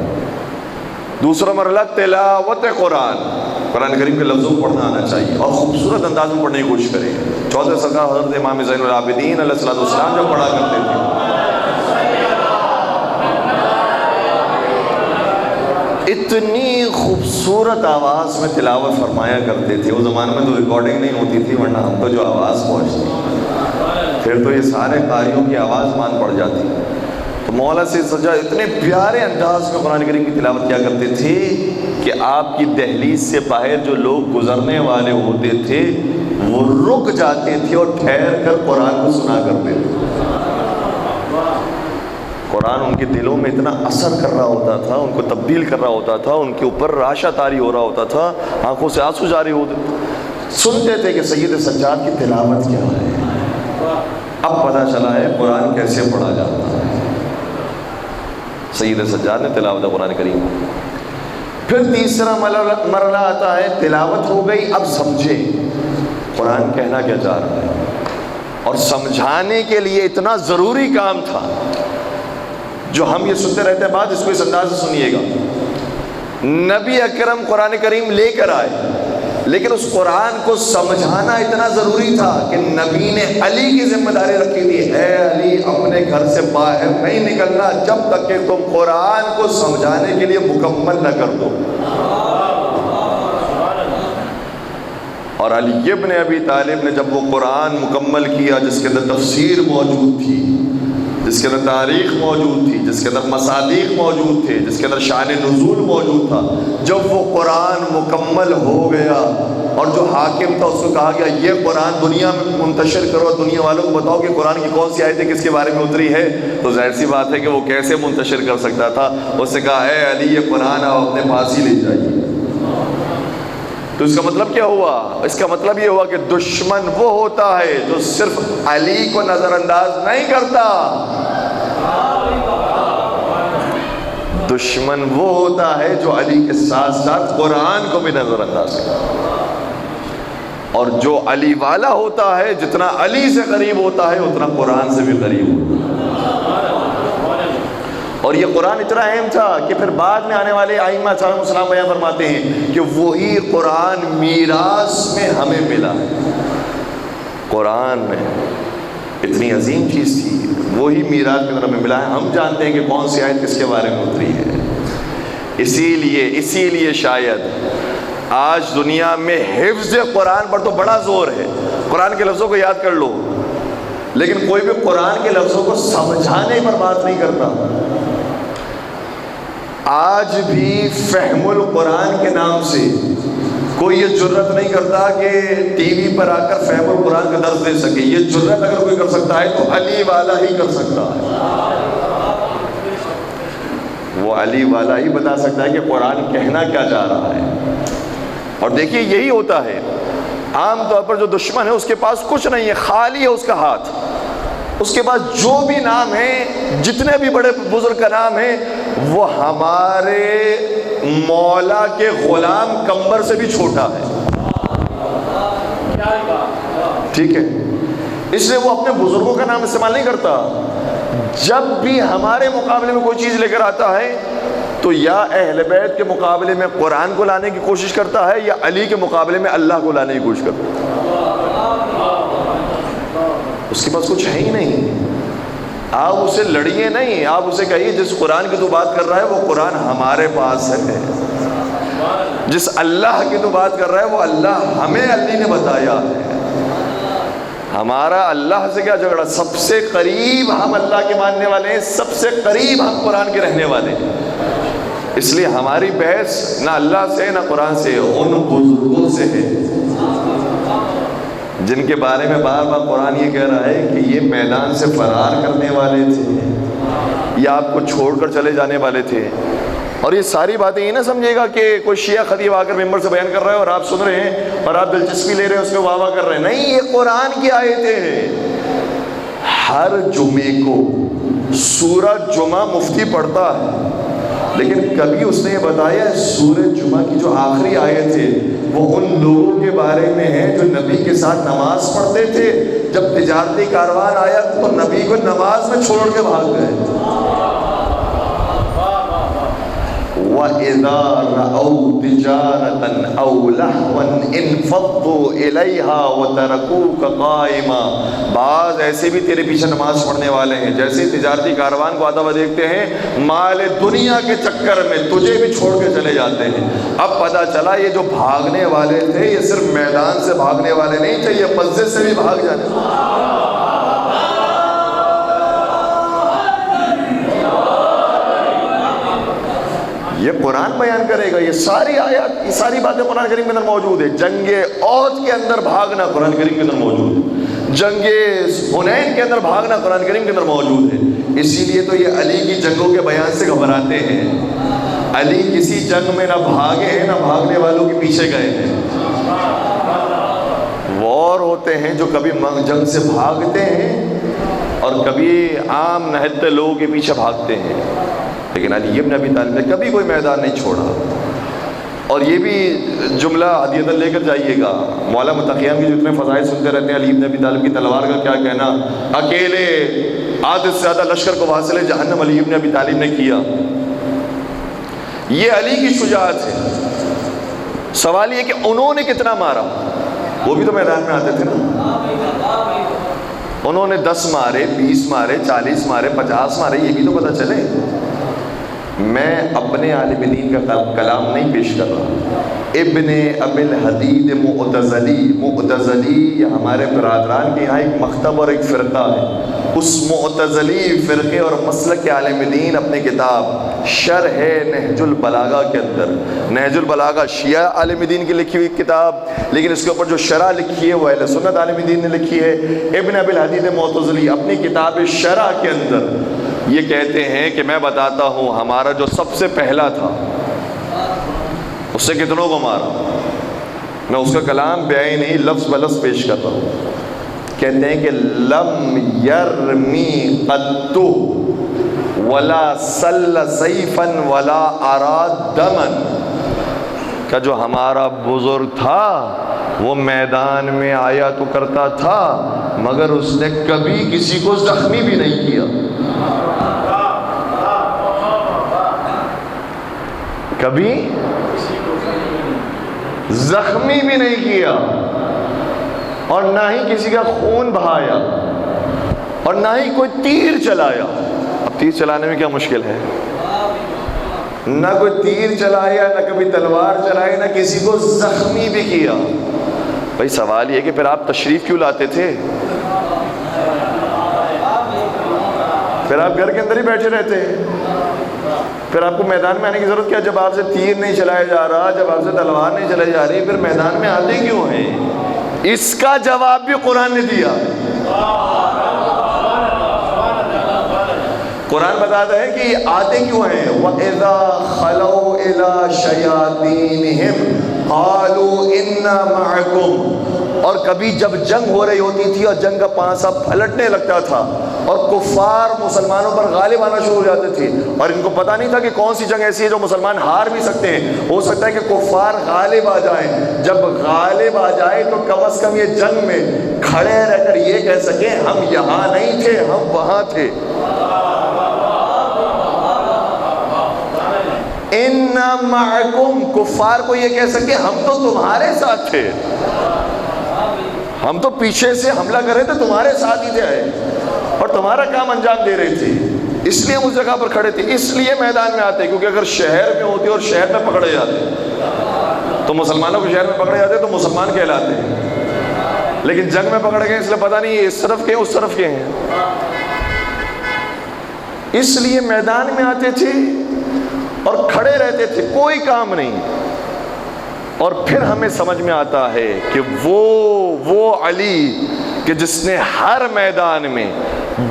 دوسرا مرحلہ تلاوت قرآن، قرآن کریم کے لفظوں کو پڑھنا آنا چاہیے اور خوبصورت انداز میں پڑھنے کی کوشش کریں۔ چوتھے سرکار حضرت امام زین العابدین علیہ السلام جب پڑھا کرتے تھے، اتنی خوبصورت آواز میں تلاوت فرمایا کرتے تھے۔ اس زمانے میں تو ریکارڈنگ نہیں ہوتی تھی، ورنہ ہم تو جو آواز پہنچتی پھر تو یہ سارے قاریوں کی آواز مان پڑ جاتی۔ تو مولا سے سجا اتنے پیارے انداز میں قرآن کریم کی تلاوت کیا کرتے تھے کہ آپ کی دہلیز سے باہر جو لوگ گزرنے والے ہوتے تھے وہ رک جاتے تھے اور ٹھہر کر قرآن کو سنا کرتے تھے۔ قرآن ان کے دلوں میں اتنا اثر کر رہا ہوتا تھا، ان کو تبدیل کر رہا ہوتا تھا، ان کے اوپر راشا طاری ہو رہا ہوتا تھا، آنکھوں سے آنسو جاری ہوتے تھے۔ سنتے تھے کہ سید سجاد کی تلاوت کیا ہے۔ اب پتہ چلا ہے قرآن کیسے پڑھا جاتا ہے۔ سید سجاد نے تلاوت قرآن کریم۔ پھر تیسرا مرحلہ آتا ہے، تلاوت ہو گئی، اب سمجھے قرآن کہنا کیا چاہ رہا ہے، اور سمجھانے کے لیے اتنا ضروری کام تھا جو ہم یہ سنتے رہتے ہیں بات، اس کو اس انداز سے سنیے گا۔ نبی اکرم قرآن کریم لے کر آئے، لیکن اس قرآن کو سمجھانا اتنا ضروری تھا کہ نبی نے علی کی ذمہ داری رکھی تھی، اے علی اپنے گھر سے باہر نہیں نکلنا جب تک کہ تم قرآن کو سمجھانے کے لیے مکمل نہ کر دو۔ اور علی ابن ابی طالب نے جب وہ قرآن مکمل کیا، جس کے اندر تفسیر موجود تھی، جس کے اندر تاریخ موجود تھی، جس کے اندر مصادیق موجود تھے، جس کے اندر شان نزول موجود تھا، جب وہ قرآن مکمل ہو گیا اور جو حاکم تھا اس کو کہا گیا یہ قرآن دنیا میں منتشر کرو، دنیا والوں کو بتاؤ کہ قرآن کی کون سی آیتیں کس کے بارے میں اتری ہے، تو ظاہر سی بات ہے کہ وہ کیسے منتشر کر سکتا تھا۔ اس نے کہا اے علی یہ قرآن آپ اپنے پاس ہی لے جائیے۔ تو اس کا مطلب کیا ہوا؟ اس کا مطلب یہ ہوا کہ دشمن وہ ہوتا ہے جو صرف علی کو نظر انداز نہیں کرتا، دشمن وہ ہوتا ہے جو علی کے ساتھ ساتھ قرآن کو بھی نظر انداز کرتا، اور جو علی والا ہوتا ہے جتنا علی سے قریب ہوتا ہے اتنا قرآن سے بھی قریب ہوتا ہے۔ اور یہ قرآن اتنا اہم تھا کہ پھر بعد میں آنے والے ائمہ علیہم السلام بیان فرماتے ہیں کہ وہی قرآن میراث میں ہمیں ملا ہے۔ قرآن میں اتنی عظیم چیز تھی، وہی میراث کے اندر ہمیں ملا ہے۔ ہم جانتے ہیں کہ کون سی آیت کس کے بارے میں اتری ہے۔ اسی لیے شاید آج دنیا میں حفظ قرآن پر تو بڑا زور ہے، قرآن کے لفظوں کو یاد کر لو، لیکن کوئی بھی قرآن کے لفظوں کو سمجھانے پر بات نہیں کرتا۔ آج بھی فہم القرآن کے نام سے کوئی یہ جرت نہیں کرتا کہ ٹی وی پر آ کر فہم القرآن کا درس دے سکے۔ یہ جرت اگر کوئی کر سکتا ہے تو علی والا ہی کر سکتا ہے۔ وہ علی والا ہی بتا سکتا ہے کہ قرآن کہنا کیا چاہ رہا ہے۔ اور دیکھیے یہی ہوتا ہے، عام طور پر جو دشمن ہے اس کے پاس کچھ نہیں ہے، خالی ہے اس کا ہاتھ، اس کے پاس جو بھی نام ہے، جتنے بھی بڑے بزرگ کا نام ہے، وہ ہمارے مولا کے غلام کمبر سے بھی چھوٹا ہے، ٹھیک ہے؟ اس لیے وہ اپنے بزرگوں کا نام استعمال نہیں کرتا۔ جب بھی ہمارے مقابلے میں کوئی چیز لے کر آتا ہے تو یا اہل بیت کے مقابلے میں قرآن کو لانے کی کوشش کرتا ہے، یا علی کے مقابلے میں اللہ کو لانے کی کوشش کرتا ہے۔ اس کے پاس کچھ ہے ہی نہیں۔ آپ اسے لڑیے نہیں، آپ اسے کہیے جس قرآن کی تو بات کر رہا ہے وہ قرآن ہمارے پاس ہے، جس اللہ کی تو بات کر رہا ہے وہ اللہ ہمیں علی نے بتایا ہے۔ ہمارا اللہ سے کیا جھگڑا؟ سب سے قریب ہم اللہ کے ماننے والے ہیں، سب سے قریب ہم قرآن کے رہنے والے ہیں۔ اس لیے ہماری بحث نہ اللہ سے نہ قرآن سے، ان بزرگوں سے ہے جن کے بارے میں بار بار قرآن یہ کہہ رہا ہے کہ یہ میدان سے فرار کرنے والے تھے یا آپ کو چھوڑ کر چلے جانے والے تھے۔ اور یہ ساری باتیں یہ نہ سمجھے گا کہ کوئی شیعہ خطیب آ کر ممبر سے بیان کر رہا ہے اور آپ سن رہے ہیں اور آپ دلچسپی لے رہے ہیں، اس میں واہ واہ کر رہے ہیں۔ نہیں، یہ قرآن کی آیتیں ہیں۔ ہر جمعے کو سورہ جمعہ مفتی پڑھتا ہے، لیکن کبھی اس نے یہ بتایا سورہ جمعہ کی جو آخری آیت ہے وہ ان لوگوں کے بارے میں ہے جو نبی کے ساتھ نماز پڑھتے تھے، جب تجارتی کاروان آیا تو نبی کو نماز میں چھوڑ کے بھاگ گئے۔ وَإِذَا رَأَوْا تِجَارَةً أَوْ لَهْوًا انفضوا إِلَيْهَا وَتَرَكُوكَ قَائِمًا۔ بعض ایسے بھی تیرے پیچھے نماز پڑھنے والے ہیں، جیسے تجارتی کاروان کو آتا ہوا دیکھتے ہیں، مال دنیا کے چکر میں تجھے بھی چھوڑ کے چلے جاتے ہیں۔ اب پتہ چلا یہ جو بھاگنے والے تھے یہ صرف میدان سے بھاگنے والے نہیں تھے، یہ مسجد سے بھی بھاگ جانے والے۔ یہ قرآن بیان کرے گا، یہ ساری آیات، یہ ساری باتیں قرآن کریم کے اندر موجود ہے۔ جنگ احد کے اندر بھاگنا قرآن کریم کے اندر موجود ہے، جنگ حنین کے اندر بھاگنا قرآن کریم کے اندر موجود ہے۔ اسی لیے تو یہ علی کی جنگوں کے بیان سے گھبراتے ہیں۔ علی کسی جنگ میں نہ بھاگے ہیں نہ بھاگنے والوں کے پیچھے گئے ہیں۔ وار ہوتے ہیں جو کبھی جنگ سے بھاگتے ہیں اور کبھی عام نہتے لوگوں کے پیچھے بھاگتے ہیں، لیکن علی ابن ابی طالب نے کبھی کوئی میدان نہیں چھوڑا۔ اور یہ بھی جملہ ہدیۃً لے کر جائیے گا، مولا متقیان کی جتنے فضائل سنتے رہتے ہیں، علی ابن ابی طالب کی تلوار کا کیا کہنا، اکیلے آدھے سے زیادہ لشکر کو واصل جہنم علی ابن ابی طالب نے کیا۔ یہ علی کی شجاعت ہے۔ سوال یہ کہ انہوں نے کتنا مارا، وہ بھی تو میدان میں آتے تھے نا۔ انہوں نے 10 مارے، 20 مارے، 40 مارے، 50 مارے، یہ بھی تو پتہ چلے۔ میں اپنے عالم دین کا کلام نہیں پیش کر رہا۔ ابن ابی الحدید معتزلی یہ ہمارے برادران کے یہاں ایک مکتب اور ایک فرقہ ہے۔ اس معتزلی فرقے اور مسلک کے عالم دین اپنی کتاب شرح نہج البلاغہ کے اندر، نہج البلاغہ شیعہ عالم دین کی لکھی ہوئی کتاب، لیکن اس کے اوپر جو شرح لکھی ہے وہ اہل سنت عالم دین نے لکھی ہے۔ ابن ابی الحدید معتزلی اپنی کتاب شرح کے اندر یہ کہتے ہیں کہ میں بتاتا ہوں ہمارا جو سب سے پہلا تھا اس سے کتنوں کو مارا، میں اس کا کلام بیان نہیں لفظ بلفظ پیش کرتا ہوں۔ کہتے ہیں کہ لم یرمی قط ولا سل سیفا ولا اراد دما، کہ جو ہمارا بزرگ تھا وہ میدان میں آیا تو کرتا تھا مگر اس نے کبھی کسی کو زخمی بھی نہیں کیا، کبھی زخمی بھی نہیں کیا اور نہ ہی کسی کا خون بہایا۔ اور نہ ہی کوئی تیر چلایا. اب تیر چلانے میں کیا مشکل ہے؟ نہ کوئی تیر چلایا، نہ کبھی تلوار چلائی، نہ کسی کو زخمی بھی کیا. بھائی سوال یہ کہ پھر آپ تشریف کیوں لاتے تھے؟ پھر آپ گھر کے اندر ہی بیٹھے رہتے. پھر آپ کو میدان میں آنے کی ضرورت کیا؟ جب آپ سے تیر نہیں چلایا جا رہا، جب آپ سے تلوار نہیں چلائی جا رہی، پھر میدان میں آتے کیوں ہیں؟ اس کا جواب بھی قرآن نے دیا. قرآن بتاتا ہے کہ یہ آتے کیوں ہیں. وَإِذَا خَلَوْا إِلَىٰ شَيَاطِينِهِمْ قَالُوا إِنَّا مَعَكُمْ. اور کبھی جب جنگ ہو رہی ہوتی تھی اور جنگ کا پانسا پھلٹنے لگتا تھا اور کفار مسلمانوں پر غالب آنا شروع ہو جاتے تھے، اور ان کو پتہ نہیں تھا کہ کون سی جنگ ایسی ہے جو مسلمان ہار بھی سکتے ہیں. ہو سکتا ہے کہ کفار غالب آ جائیں. جب غالب آ جائے تو کم از کم یہ جنگ میں کھڑے رہ کر یہ کہہ سکیں ہم یہاں نہیں تھے، ہم وہاں تھے. اِنَّا مَعَكُمْ، کفار کو یہ کہہ سکے ہم تو تمہارے ساتھ تھے، ہم تو پیچھے سے حملہ کر رہے تھے، تمہارے ساتھ ہی تھے اور تمہارا کام انجام دے رہے تھے، اس لیے ہم اس جگہ پر کھڑے تھے. اس لیے میدان میں آتے، کیونکہ اگر شہر میں ہوتے اور شہر میں پکڑے جاتے تو مسلمانوں کو شہر میں پکڑے جاتے تو مسلمان کہلاتے ہیں. لیکن جنگ میں پکڑ گئے اس لیے پتہ نہیں اس طرف کے اس طرف کے ہیں، اس لیے میدان میں آتے تھے اور کھڑے رہتے تھے، کوئی کام نہیں. اور پھر ہمیں سمجھ میں آتا ہے کہ وہ علی کہ جس نے ہر میدان میں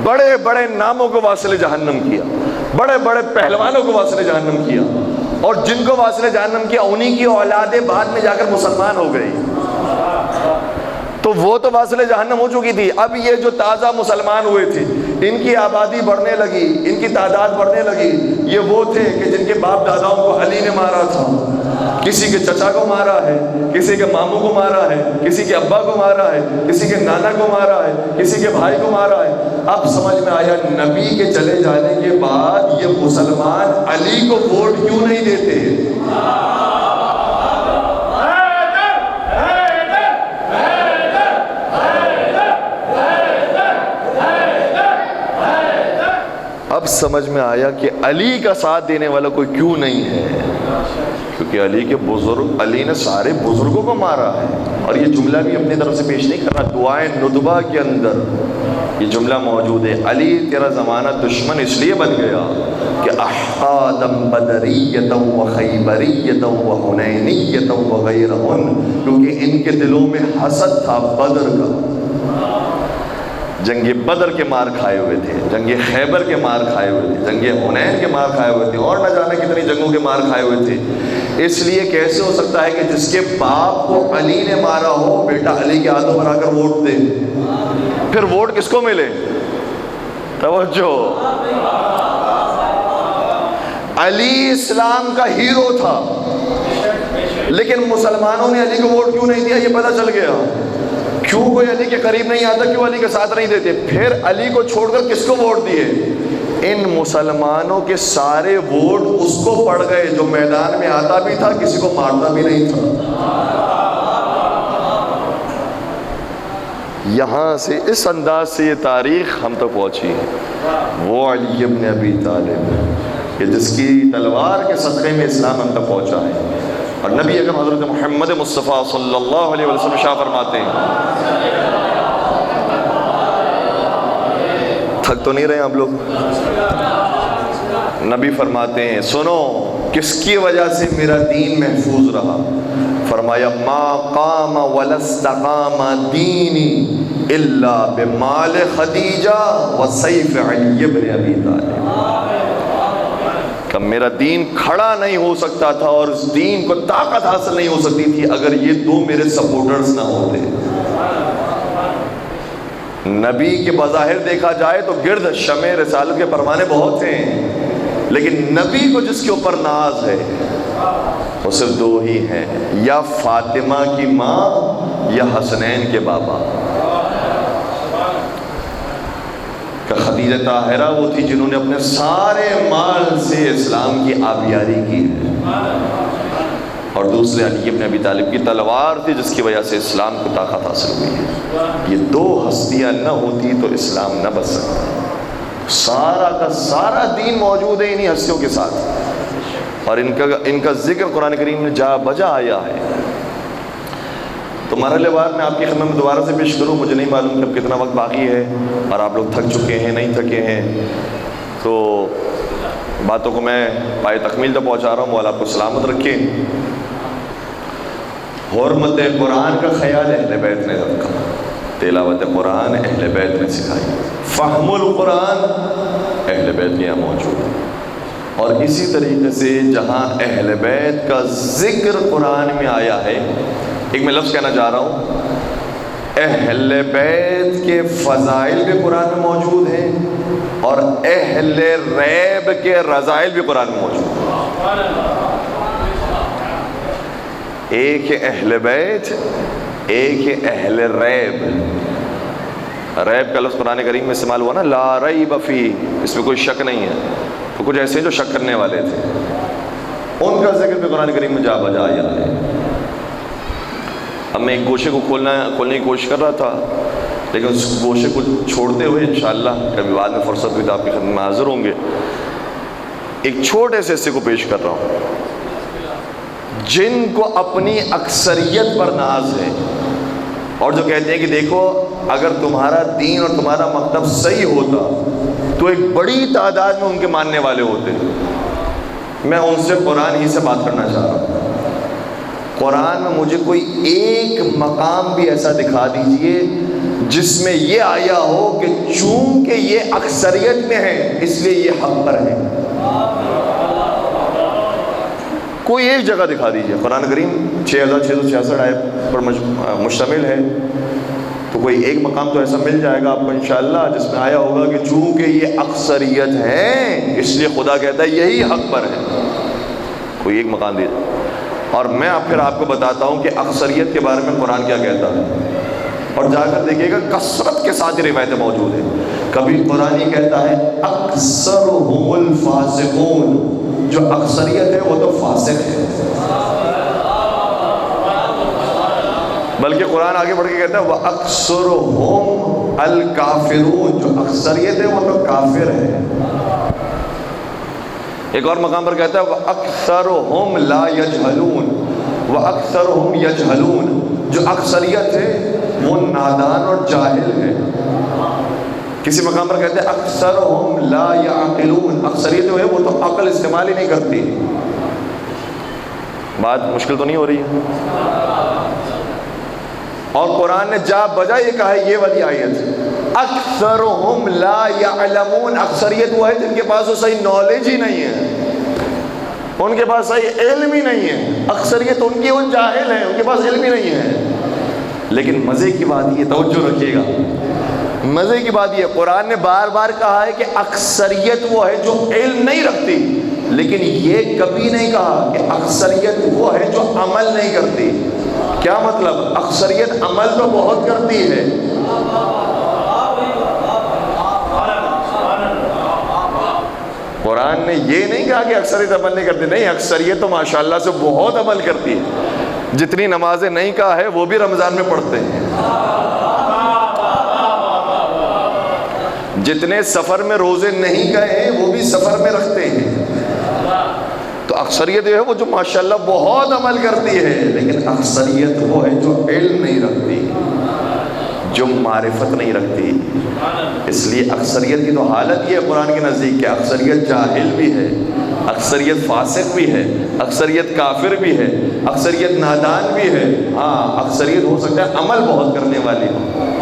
بڑے بڑے ناموں کو واصل جہنم کیا، بڑے بڑے پہلوانوں کو واصل جہنم کیا، اور جن کو واصل جہنم کیا انہی کی اولادیں بعد میں جا کر مسلمان ہو گئی. تو وہ تو واصل جہنم ہو چکی تھی. اب یہ جو تازہ مسلمان ہوئے تھے ان کی آبادی بڑھنے لگی، ان کی تعداد بڑھنے لگی. یہ وہ تھے کہ جن کے باپ داداؤں کو علی نے مارا تھا، کسی کے چچا کو مارا ہے، کسی کے ماموں کو مارا ہے، کسی کے ابا کو مارا ہے، کسی کے نانا کو مارا ہے، کسی کے بھائی کو مارا ہے. اب سمجھ میں آیا نبی کے چلے جانے کے بعد یہ مسلمان علی کو ووٹ کیوں نہیں دیتے. اب سمجھ میں آیا کہ علی کا ساتھ دینے والا کوئی کیوں نہیں ہے، کیونکہ علی کے بزرگ، علی نے سارے بزرگوں کو مارا ہے. اور یہ جملہ بھی اپنی طرف سے پیش نہیں کر رہا، دعائیں ندبہ کے اندر یہ جملہ موجود ہے. علی تیرا زمانہ دشمن اس لیے بن گیا کہ احادم بدریتا و خیبریتا و حنینیتا و غیرہن، کیونکہ ان کے دلوں میں حسد تھا بدر کا. جنگ بدر کے مار کھائے ہوئے تھے، جنگ خیبر کے مار کھائے ہوئے تھے، جنگ حنین کے مار کھائے ہوئے تھے، اور نہ جانے کتنی جنگوں کے مار کھائے ہوئے تھے. اس لیے کیسے ہو سکتا ہے کہ جس کے باپ کو علی نے مارا ہو بیٹا علی کے ہاتھوں پر آ کر ووٹ دے؟ پھر ووٹ کس کو ملے؟ توجہ، علی اسلام کا ہیرو تھا، لیکن مسلمانوں نے علی کو ووٹ کیوں نہیں دیا یہ پتہ چل گیا. کیوں کوئی علی کے قریب نہیں آتا، کیوں علی کے ساتھ نہیں دیتے. پھر علی کو چھوڑ کر کس کو ووٹ دیے؟ ان مسلمانوں کے سارے ووٹ اس کو پڑ گئے جو میدان میں آتا بھی تھا، کسی کو مارتا بھی نہیں تھا. یہاں سے اس انداز سے یہ تاریخ ہم تک پہنچی ہے. وہ علی ابن ابی طالب کہ جس کی تلوار کے صدقے میں اسلام ہم تک پہنچا ہے. اور نبی اکرم حضرت محمد مصطفیٰ صلی اللہ علیہ وسلم شاہ فرماتے ہیں، تھک تو نہیں رہے آپ لوگ؟ نبی فرماتے ہیں سنو کس کی وجہ سے میرا دین محفوظ رہا. فرمایا ما قام ولا استقام دینی الا بمال خدیجہ وسیف علی بن ابی طالب. کہ میرا دین کھڑا نہیں ہو سکتا تھا اور اس دین کو طاقت حاصل نہیں ہو سکتی تھی اگر یہ دو میرے سپورٹرز نہ ہوتے. نبی کے بظاہر دیکھا جائے تو گرد شمع رسالت کے پروانے بہت ہیں، لیکن نبی کو جس کے اوپر ناز ہے وہ صرف دو ہی ہیں، یا فاطمہ کی ماں یا حسنین کے بابا. کہ خدیجہ طاہرہ وہ تھی جنہوں نے اپنے سارے مال سے اسلام کی آبیاری کی ہے. اور دوسرے علی بن ابی طالب کی تلوار تھی جس کی وجہ سے اسلام کو طاقت حاصل ہوئی ہے۔ یہ دو ہستیاں نہ ہوتی تو اسلام نہ بچ سکتا۔ سارا کا سارا دین موجود ہے انہی ہستیوں کے ساتھ، اور ان کا ذکر قرآن کریم میں جا بجا آیا ہے۔ تو مرحلے وار میں آپ کی خدمت میں دوبارہ سے پیش کروں، مجھے نہیں معلوم کہ اب کتنا وقت باقی ہے اور آپ لوگ تھک چکے ہیں نہیں تھکے ہیں، تو باتوں کو میں پائے تکمیل تک پہنچا رہا ہوں۔ مولا آپ کو سلامت رکھے۔ حرمت قرآن کا خیال اہل بیت نے رکھا، تلاوت قرآن اہل بیت نے سکھائی، فہم القرآن اہل بیت کے یہاں موجود ہے۔ اور اسی طریقے سے جہاں اہل بیت کا ذکر قرآن میں آیا ہے، ایک میں لفظ کہنا چاہ رہا ہوں، اہل بیت کے فضائل بھی قرآن میں موجود ہیں اور اہل ریب کے رذائل بھی قرآن میں موجود ہیں۔ ایک ہے اہل بیت، ایک ہے اہل ریب۔ ریب کا لفظ قرآن کریم میں استعمال ہوا نا، لا ریب فیہ، اس میں کوئی شک نہیں ہے۔ تو کچھ ایسے جو شک کرنے والے تھے، ان کا ذکر بھی قرآن کریم میں جا بجا آیا ہے۔ اب میں ایک گوشے کو کھولنے کی کوشش کر رہا تھا، لیکن اس گوشے کو چھوڑتے ہوئے انشاءاللہ کبھی بعد میں فرصت ہوئی تو آپ کی خدمت میں حاضر ہوں گے۔ ایک چھوٹے سے حصے کو پیش کر رہا ہوں۔ جن کو اپنی اکثریت پر ناز ہے اور جو کہتے ہیں کہ دیکھو اگر تمہارا دین اور تمہارا مکتب صحیح ہوتا تو ایک بڑی تعداد میں ان کے ماننے والے ہوتے، میں ان سے قرآن ہی سے بات کرنا چاہ رہا ہوں۔ قرآن میں مجھے کوئی ایک مقام بھی ایسا دکھا دیجئے جس میں یہ آیا ہو کہ چونکہ یہ اکثریت میں ہے اس لیے یہ حق پر ہے۔ کوئی ایک جگہ دکھا دیجئے۔ قرآن کریم 6666 آیت پر مشتمل ہے، تو کوئی ایک مقام تو ایسا مل جائے گا آپ کو انشاءاللہ جس میں آیا ہوگا کہ چونکہ یہ اکثریت ہے اس لیے خدا کہتا ہے یہی حق پر ہے۔ کوئی ایک مقام دیجئے، اور میں پھر آپ کو بتاتا ہوں کہ اکثریت کے بارے میں قرآن کیا کہتا ہے، اور جا کر دیکھیے گا کثرت کے ساتھ یہ روایتیں موجود ہیں۔ کبھی قرآن یہ کہتا ہے اکثرهم الفاسقون، جو اکثریت ہے وہ تو فاسق ہے، بلکہ قرآن آگے بڑھ کے کہتا ہے وَأَكْثَرُهُمْ الْكَافِرُونَ، جو اکثریت ہے وہ تو کافر ہے۔ ایک اور مقام پر کہتا ہے وَأَكْثَرُهُمْ لَا يَجْهَلُونَ وَأَكْثَرُهُمْ يَجْهَلُونَ، جو اکثریت ہے وہ نادان اور جاہل ہے۔ کسی مقام پر کہتے ہیں اکثرهم لا يعقلون، اکثریت جو ہے وہ تو عقل استعمال ہی نہیں کرتی۔ بات مشکل تو نہیں ہو رہی ہے؟ اور قرآن نے جا بجا یہ کہا ہے، یہ والی آیت اکثرهم لا يعلمون، اکثریت وہ ہے جن کے پاس وہ صحیح نالج ہی نہیں ہے، ان کے پاس صحیح علم ہی نہیں ہے۔ اکثریت ان کی وہ جاہل ہیں، ان کے پاس علم ہی نہیں ہے۔ لیکن مزے کی بات یہ، توجہ رکھیے گا، مزے کی بات یہ، قرآن نے بار بار کہا ہے کہ اکثریت وہ ہے جو علم نہیں رکھتی، لیکن یہ کبھی نہیں کہا کہ اکثریت وہ ہے جو عمل نہیں کرتی۔ کیا مطلب؟ اکثریت عمل تو بہت کرتی ہے، قرآن نے یہ نہیں کہا کہ اکثریت عمل نہیں کرتی، نہیں، اکثریت تو ماشاءاللہ سے بہت عمل کرتی ہے۔ جتنی نمازیں نہیں کہا ہے وہ بھی رمضان میں پڑھتے ہیں، جتنے سفر میں روزے نہیں گئے ہیں وہ بھی سفر میں رکھتے ہیں۔ تو اکثریت جو ہے وہ جو ماشاءاللہ بہت عمل کرتی ہے، لیکن اکثریت وہ ہے جو علم نہیں رکھتی، جو معرفت نہیں رکھتی۔ اس لیے اکثریت کی تو حالت یہ ہے قرآن کے نزدیک کہ اکثریت جاہل بھی ہے، اکثریت فاسق بھی ہے، اکثریت کافر بھی ہے، اکثریت نادان بھی ہے۔ ہاں، اکثریت ہو سکتا ہے عمل بہت کرنے والی ہو،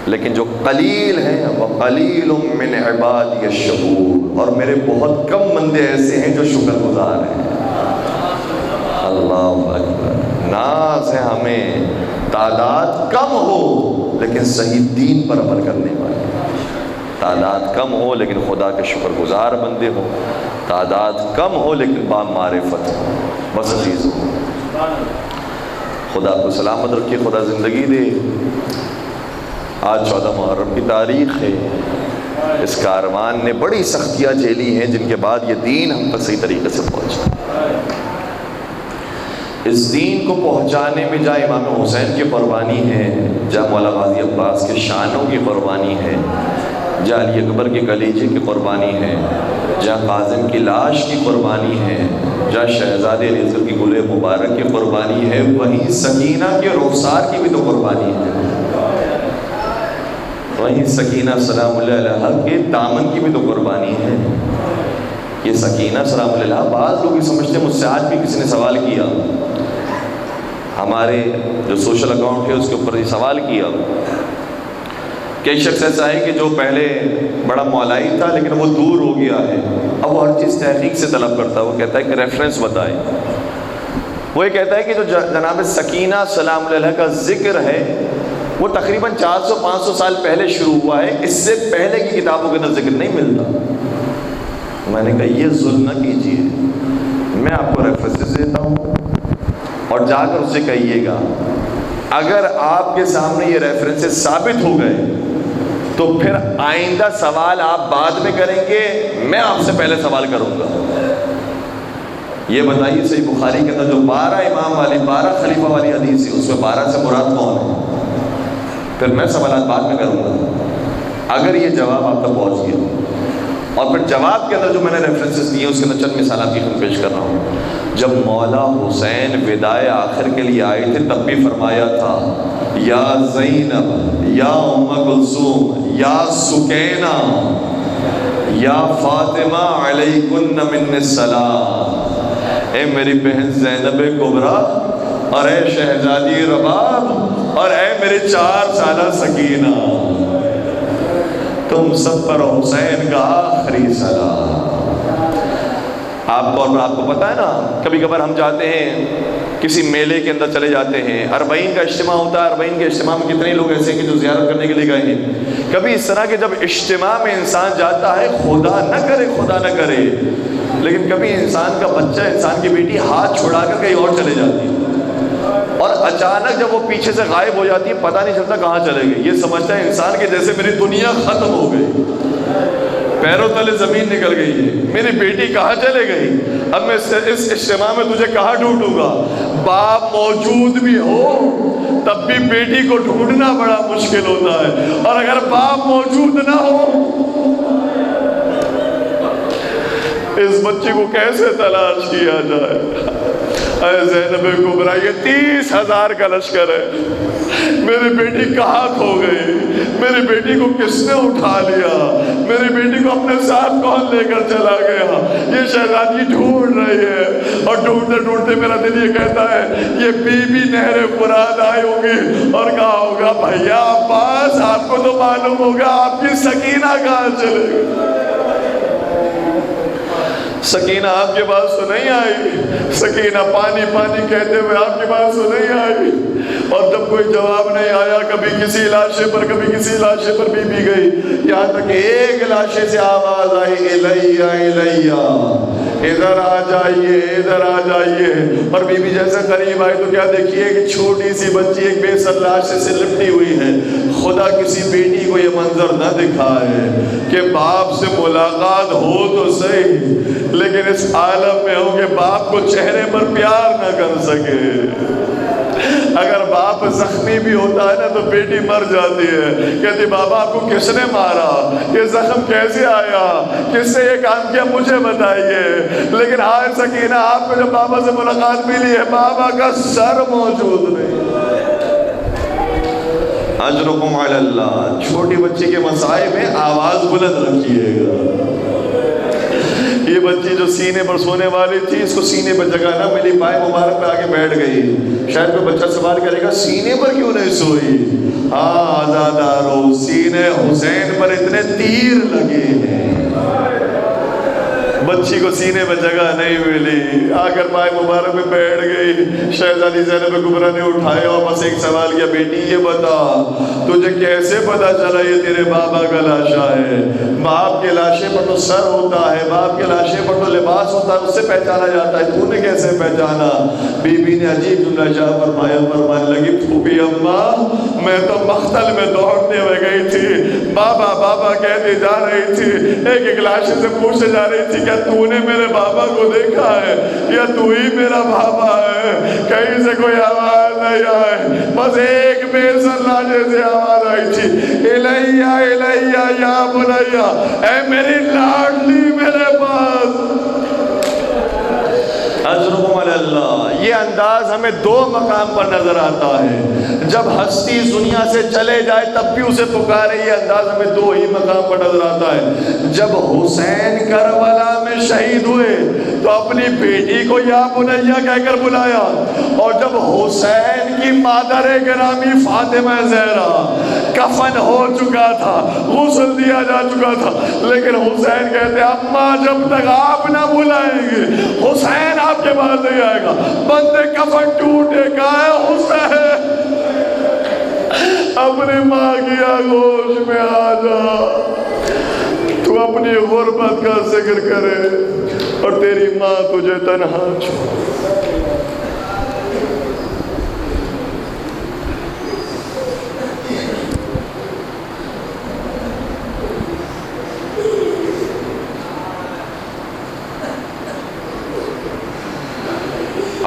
لیکن جو قلیل ہیں وَقَلِيلٌ مِّنْ عِبَادِيَ الشَّكُورُ، اور میرے بہت کم بندے ایسے ہیں جو شکر گزار ہیں۔ اللہ اکبر، ناز ہے ہمیں تعداد کم ہو لیکن صحیح دین پر عمل کرنے والے، تعداد کم ہو لیکن خدا کے شکر گزار بندے ہو، تعداد کم ہو لیکن با معرفت ہو، بس عزیز ہو۔ خدا کو سلامت رکھے، خدا زندگی دے۔ آج 14 محرم کی تاریخ ہے، اس کاروان نے بڑی سختیاں جھیلی ہیں جن کے بعد یہ دین ہم تک صحیح طریقے سے پہنچا۔ اس دین کو پہنچانے میں جہاں امام حسین کی قربانی ہے، جہاں مولا غازی عباس کے شانوں کی قربانی ہے، جہاں علی اکبر کے کلیجے کی قربانی ہے، جہاں قاسم کی لاش کی قربانی ہے، جہاں شہزادے علی اصغر کی گل مبارک کی قربانی ہے، وہیں سکینہ کے رخسار کی بھی تو قربانی ہے، وہیں سکینہ سلام اللہ علیہا کے دامن کی بھی تو قربانی ہے۔ یہ سکینہ سلام اللہ علیہا، بعض لوگ یہ سمجھتے ہیں، مجھ سے آج بھی کسی نے سوال کیا، ہمارے جو سوشل اکاؤنٹ ہے اس کے اوپر یہ سوال کیا کہ ایک شخص ایسا ہے کہ جو پہلے بڑا مولائی تھا لیکن وہ دور ہو گیا ہے، اب وہ ہر چیز تحقیق سے طلب کرتا ہے، وہ کہتا ہے کہ ریفرنس بتائے۔ وہ یہ کہتا ہے کہ جو جناب سکینہ سلام علیہا کا ذکر ہے وہ تقریباً 400-500 سال پہلے شروع ہوا ہے، اس سے پہلے کی کتابوں کے اندر ذکر نہیں ملتا۔ میں نے کہا یہ ظلم نہ کیجیے، میں آپ کو ریفرنسز دیتا ہوں اور جا کر اسے کہیے گا، اگر آپ کے سامنے یہ ریفرنسز ثابت ہو گئے تو پھر آئندہ سوال آپ بعد میں کریں گے، میں آپ سے پہلے سوال کروں گا۔ یہ بتائیے صحیح بخاری کے اندر جو 12 امام والی 12 خلیفہ والی حدیث ہے، اس میں 12 سے مراد کون ہے؟ پھر میں سوالات بعد میں کروں گا اگر یہ جواب آپ تک پہنچ گیا۔ اور پھر جواب کے اندر جو میں نے ریفرنسز دیے اس کے اندر چند مثالات کی پیش کر رہا ہوں۔ جب مولا حسین وداع آخر کے لیے آئے تھے تب بھی فرمایا تھا، یا زینب، یا ام کلثوم، یا سکینہ، یا فاطمہ علیکن من السلام، اے میری بہن زینب کبریٰ، اور اے شہزادی رباب، اور اے میرے 4 سالہ سکینہ، تم سب پر حسین کا آخری سلام۔ آپ کو پتہ ہے نا، کبھی کبھار ہم جاتے ہیں کسی میلے کے اندر چلے جاتے ہیں، 40 کا اجتماع ہوتا ہے، 40 کے اجتماع میں کتنے لوگ ایسے ہیں کہ جو زیارت کرنے کے لیے گئے ہیں۔ کبھی اس طرح کہ جب اجتماع میں انسان جاتا ہے، خدا نہ کرے لیکن کبھی انسان کا بچہ، انسان کی بیٹی ہاتھ چھڑا کر کہیں اور چلے جاتی ہے، اور اچانک جب وہ پیچھے سے غائب ہو جاتی ہے، پتہ نہیں چلتا کہاں چلے گئی۔ یہ سمجھتا ہے انسان کہ جیسے میری دنیا ختم ہو گئی، پیروں تلے زمین نکل گئی ہے، میری بیٹی کہاں چلے گئی، اب میں اس اجتماع میں تجھے کہاں ڈھونڈوں گا۔ باپ موجود بھی ہو تب بھی بیٹی کو ڈھونڈنا بڑا مشکل ہوتا ہے، اور اگر باپ موجود نہ ہو اس بچے کو کیسے تلاش کیا جائے۔ اے زینب کبریٰ، یہ 30,000 کا لشکر ہے، میری بیٹی کہاں کھو گئی، میری بیٹی کو کس نے اٹھا لیا، میری بیٹی کو اپنے ساتھ کون لے کر چلا گیا۔ یہ شہزادی ڈھونڈ رہی ہے، اور ڈھونڈتے ڈھونڈتے میرا دل یہ کہتا ہے یہ بی بی نہر فرات آئی ہوگی اور کہا ہوگا، بھیا عباس آپ کو تو معلوم ہوگا آپ کی سکینہ کہاں چلے گئی۔ سکینہ آپ کے پاس تو نہیں آئی، سکینہ پانی پانی کہتے ہوئے آپ کے پاس تو نہیں آئی، اور جب کوئی جواب نہیں آیا، کبھی کسی لاشے پر کبھی کسی لاشے پر بی بی گئی، یہاں تک کہ ایک لاشے سے آواز آئی، الیہ الیہ، ادھر آ جائیے ادھر آ جائیے، اور بی بی جیسے قریب آئی تو کیا دیکھیے کہ چھوٹی سی بچی ایک بے سر لاشے سے لپٹی ہوئی ہے۔ خدا کسی بیٹی کو یہ منظر نہ دکھائے کہ باپ سے ملاقات ہو تو صحیح لیکن اس عالم میں ہو کہ باپ کو چہرے پر پیار نہ کر سکے۔ اگر باپ زخمی بھی ہوتا ہے نا تو بیٹی مر جاتی ہے، کہتی بابا آپ کو کس نے مارا، یہ زخم کیسے آیا، کس سے یہ کام کیا، مجھے بتائیے۔ لیکن ہائے سکینہ، آپ کو جب بابا سے ملاقات ملی ہے، بابا کا سر موجود نہیں۔ اجرکم علی اللہ، چھوٹی بچی کے مسائل میں آواز بلند رکھیے گا۔ یہ بچی جو سینے پر سونے والی تھی، اس کو سینے پر جگہ نہ ملی، پائے مبارک پہ آگے بیٹھ گئی۔ شاید کوئی بچہ سوال کرے گا سینے پر کیوں نہیں سوئی؟ ہاں آزادارو، سینے حسین پر اتنے تیر لگے ہیں، بچی کو سینے پر جگہ نہیں ملی، آ کر پائے مبارک میں بیٹھ گئی۔ شہزادی زینب کبریٰ نے اٹھایا اور بس ایک سوال کیا، بیٹی یہ بتا تجھے کیسے پتا چلا یہ تیرے بابا کا لاشا ہے؟ باپ کے لاشے پر تو سر ہوتا ہے، باپ کے لاشے پر تو لباس ہوتا ہے، اس سے پہچانا جاتا ہے، تو نے کیسے پہچانا؟ بی بی نے عجیب جملہ شاہ فرمایا، فرمانے لگی پھوپھی اماں میں تو مختل میں دوڑتے ہوئے گئی تھی، بابا بابا کہتے جا رہی تھی، ایک ایک لاشے سے پوچھے جا رہی تھی کہ کیا تو نے میرے بابا کو دیکھا ہے یا تو ہی میرا بابا ہے؟ کہیں سے کوئی آواز نہیں آئے، بس ایک بے سر لاجے سے آواز آئی تھی، الیہ الیہ یا بنیا، اے میری لاڈلی میرے پاس۔ اجرکم علی اللہ۔ یہ انداز ہمیں دو مقام پر نظر آتا ہے، جب ہستی اس دنیا سے چلے جائے تب بھی اسے پکارے، یہ انداز ہمیں دو ہی مقام پر نظر آتا ہے۔ جب حسین کربلا میں شہید ہوئے تو اپنی بیٹی کو یا بنیا کہہ کر بلایا، اور جب حسین کی مادر گرامی فاطمہ زہرا کفن ہو چکا تھا، غسل دیا جا چکا تھا، لیکن حسین کہتے اماں جب تک آپ نہ بلائیں گے حسین آپ کے پاس نہیں آئے گا۔ بندے کفن ٹوٹے گئے، حسین اپنی ماں کی آغوش میں آ جا، تو اپنی غربت کا ذکر کرے اور تیری ماں تجھے تنہا چھوڑے۔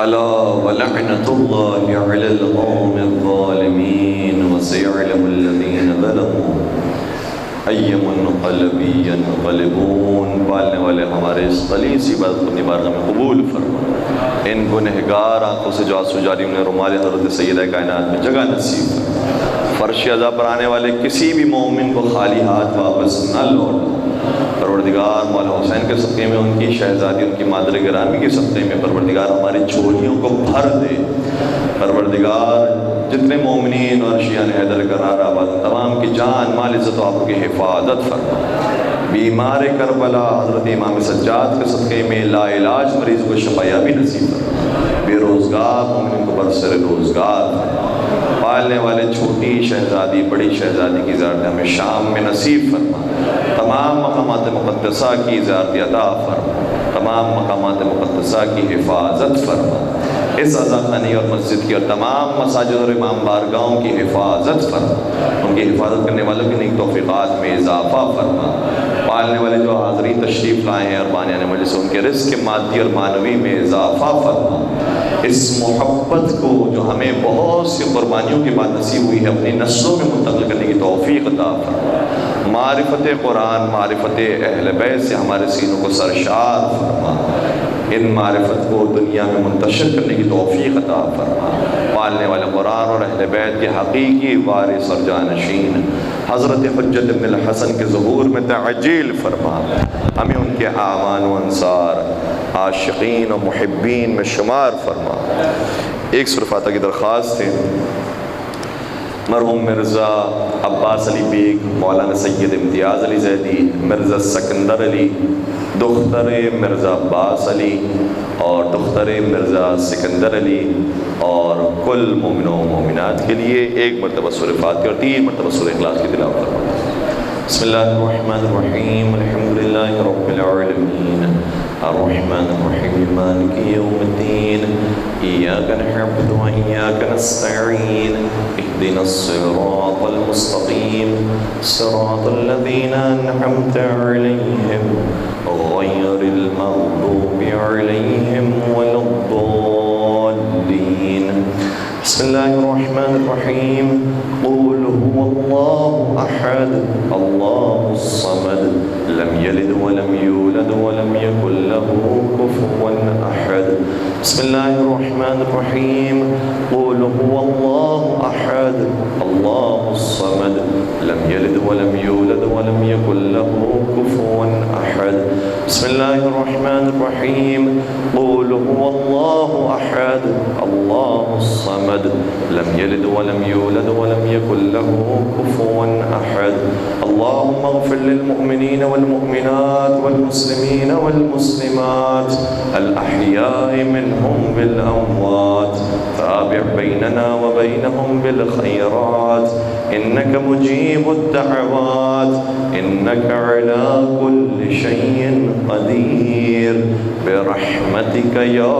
ألا ولعنة الله على القوم الظالمين وسيعلم الذين ظلموا أي منقلب ينقلبون۔ پالنے والے ہمارے اس خلیص عبادت کو اپنی بارگاہ میں قبول فرما، ان گنہگار آنکھوں سے جو آنسو جاری انہیں رومال حضرت سیدہ کائنات میں جگہ نصیب فرما۔ فرش عزا پر آنے والے کسی بھی مومن کو خالی ہاتھ واپس نہ لوٹا۔ پروردگار مولا حسین کے صدقے میں، ان کی شہزادی، ان کی مادر گرامی کے صدقے میں پروردگار ہماری جھولیوں کو بھر دے۔ پروردگار جتنے مومنین اور شیعان حیدر کرار آباد تمام کی جان مال عزت و آبرو کی حفاظت فرما۔ بیمار کربلا حضرت امام سجاد کے صدقے میں لا علاج مریض کو شفا یابی نصیب فرما۔ بے روزگار مومنین کو برسر روزگار فرما۔ پالنے والے چھوٹی شہزادی بڑی شہزادی کی زیارت ہمیں شام میں نصیب فرما۔ تمام مقامات مقدسہ کی زیارت عطا فرما، تمام مقامات مقدسہ کی حفاظت فرما۔ اس عزا خانی اور مسجد کی اور تمام مساجد اور امام بارگاہوں کی حفاظت فرما، ان کی حفاظت کرنے والوں کی نیک توفیقات میں اضافہ فرما۔ پالنے والے جو حاضرین تشریف لائے ہیں اور بانیان مجلس، ان کے رزق مادی اور معنوی میں اضافہ فرما۔ اس محبت کو جو ہمیں بہت سی قربانیوں کے بعد نصیب ہوئی ہے اپنی نسلوں میں منتقل کرنے کی توفیق عطا فرما۔ معرفت قرآن، معرفت اہل بیت سے ہمارے سینوں کو سرشار فرما، ان معرفت کو دنیا میں منتشر کرنے کی توفیق عطا فرما۔ پالنے والے قرآن اور اہل بیت کے حقیقی وارث اور جانشین حضرت حجت ابن الحسن کے ظہور میں تعجیل فرما، ہمیں ان کے اعوان و انصار، عاشقین و محبین میں شمار فرما۔ ایک سورہ فاتحہ کی درخواست ہے، مرحوم مرزا عباس علی بیگ، مولانا سید امتیاز علی زیدی، مرزا سکندر علی، دختر مرزا عباس علی اور دختر مرزا سکندر علی اور کل مومنوں و مومنات کے لیے ایک مرتبہ سورہ فاتحہ اور 3 مرتبہ سورہ اخلاص کی تلاوت فرمائیں۔ بسم اللہ الرحمن الرحیم، الحمدللہ رب العالمین، الرحمن الرحیم، مالک یوم الدین، ایاک نعبد و ایاک نستعین، اهدنا الصراط المستقیم، صراط الذین انعمت علیہم غیر المغضوب علیہم ولا الضالین۔ بسم اللہ الرحمن الرحیم، قل هو اللہ احد اللہ الصمد لم یلد ولم یولد ولم یکن له کفوا احد۔ بسم اللہ الرحمن الرحیم، قل هو اللہ احد اللہ الصمد لم یلد ولم یولد ولم یکن له کفوا احد۔ بسم اللہ الرحمن الرحیم، قل هو اللہ احد اللہ الصمد لم يلد ولم يولد ولم يكن له كفوا أحد۔ اللهم اغفر للمؤمنين والمؤمنات والمسلمين والمسلمات الأحياء منهم بالأموات، تابع بيننا وبينهم بالخيرات، إنك مجيب الدعوات، إنك على كل شيء قدير، برحمتك يا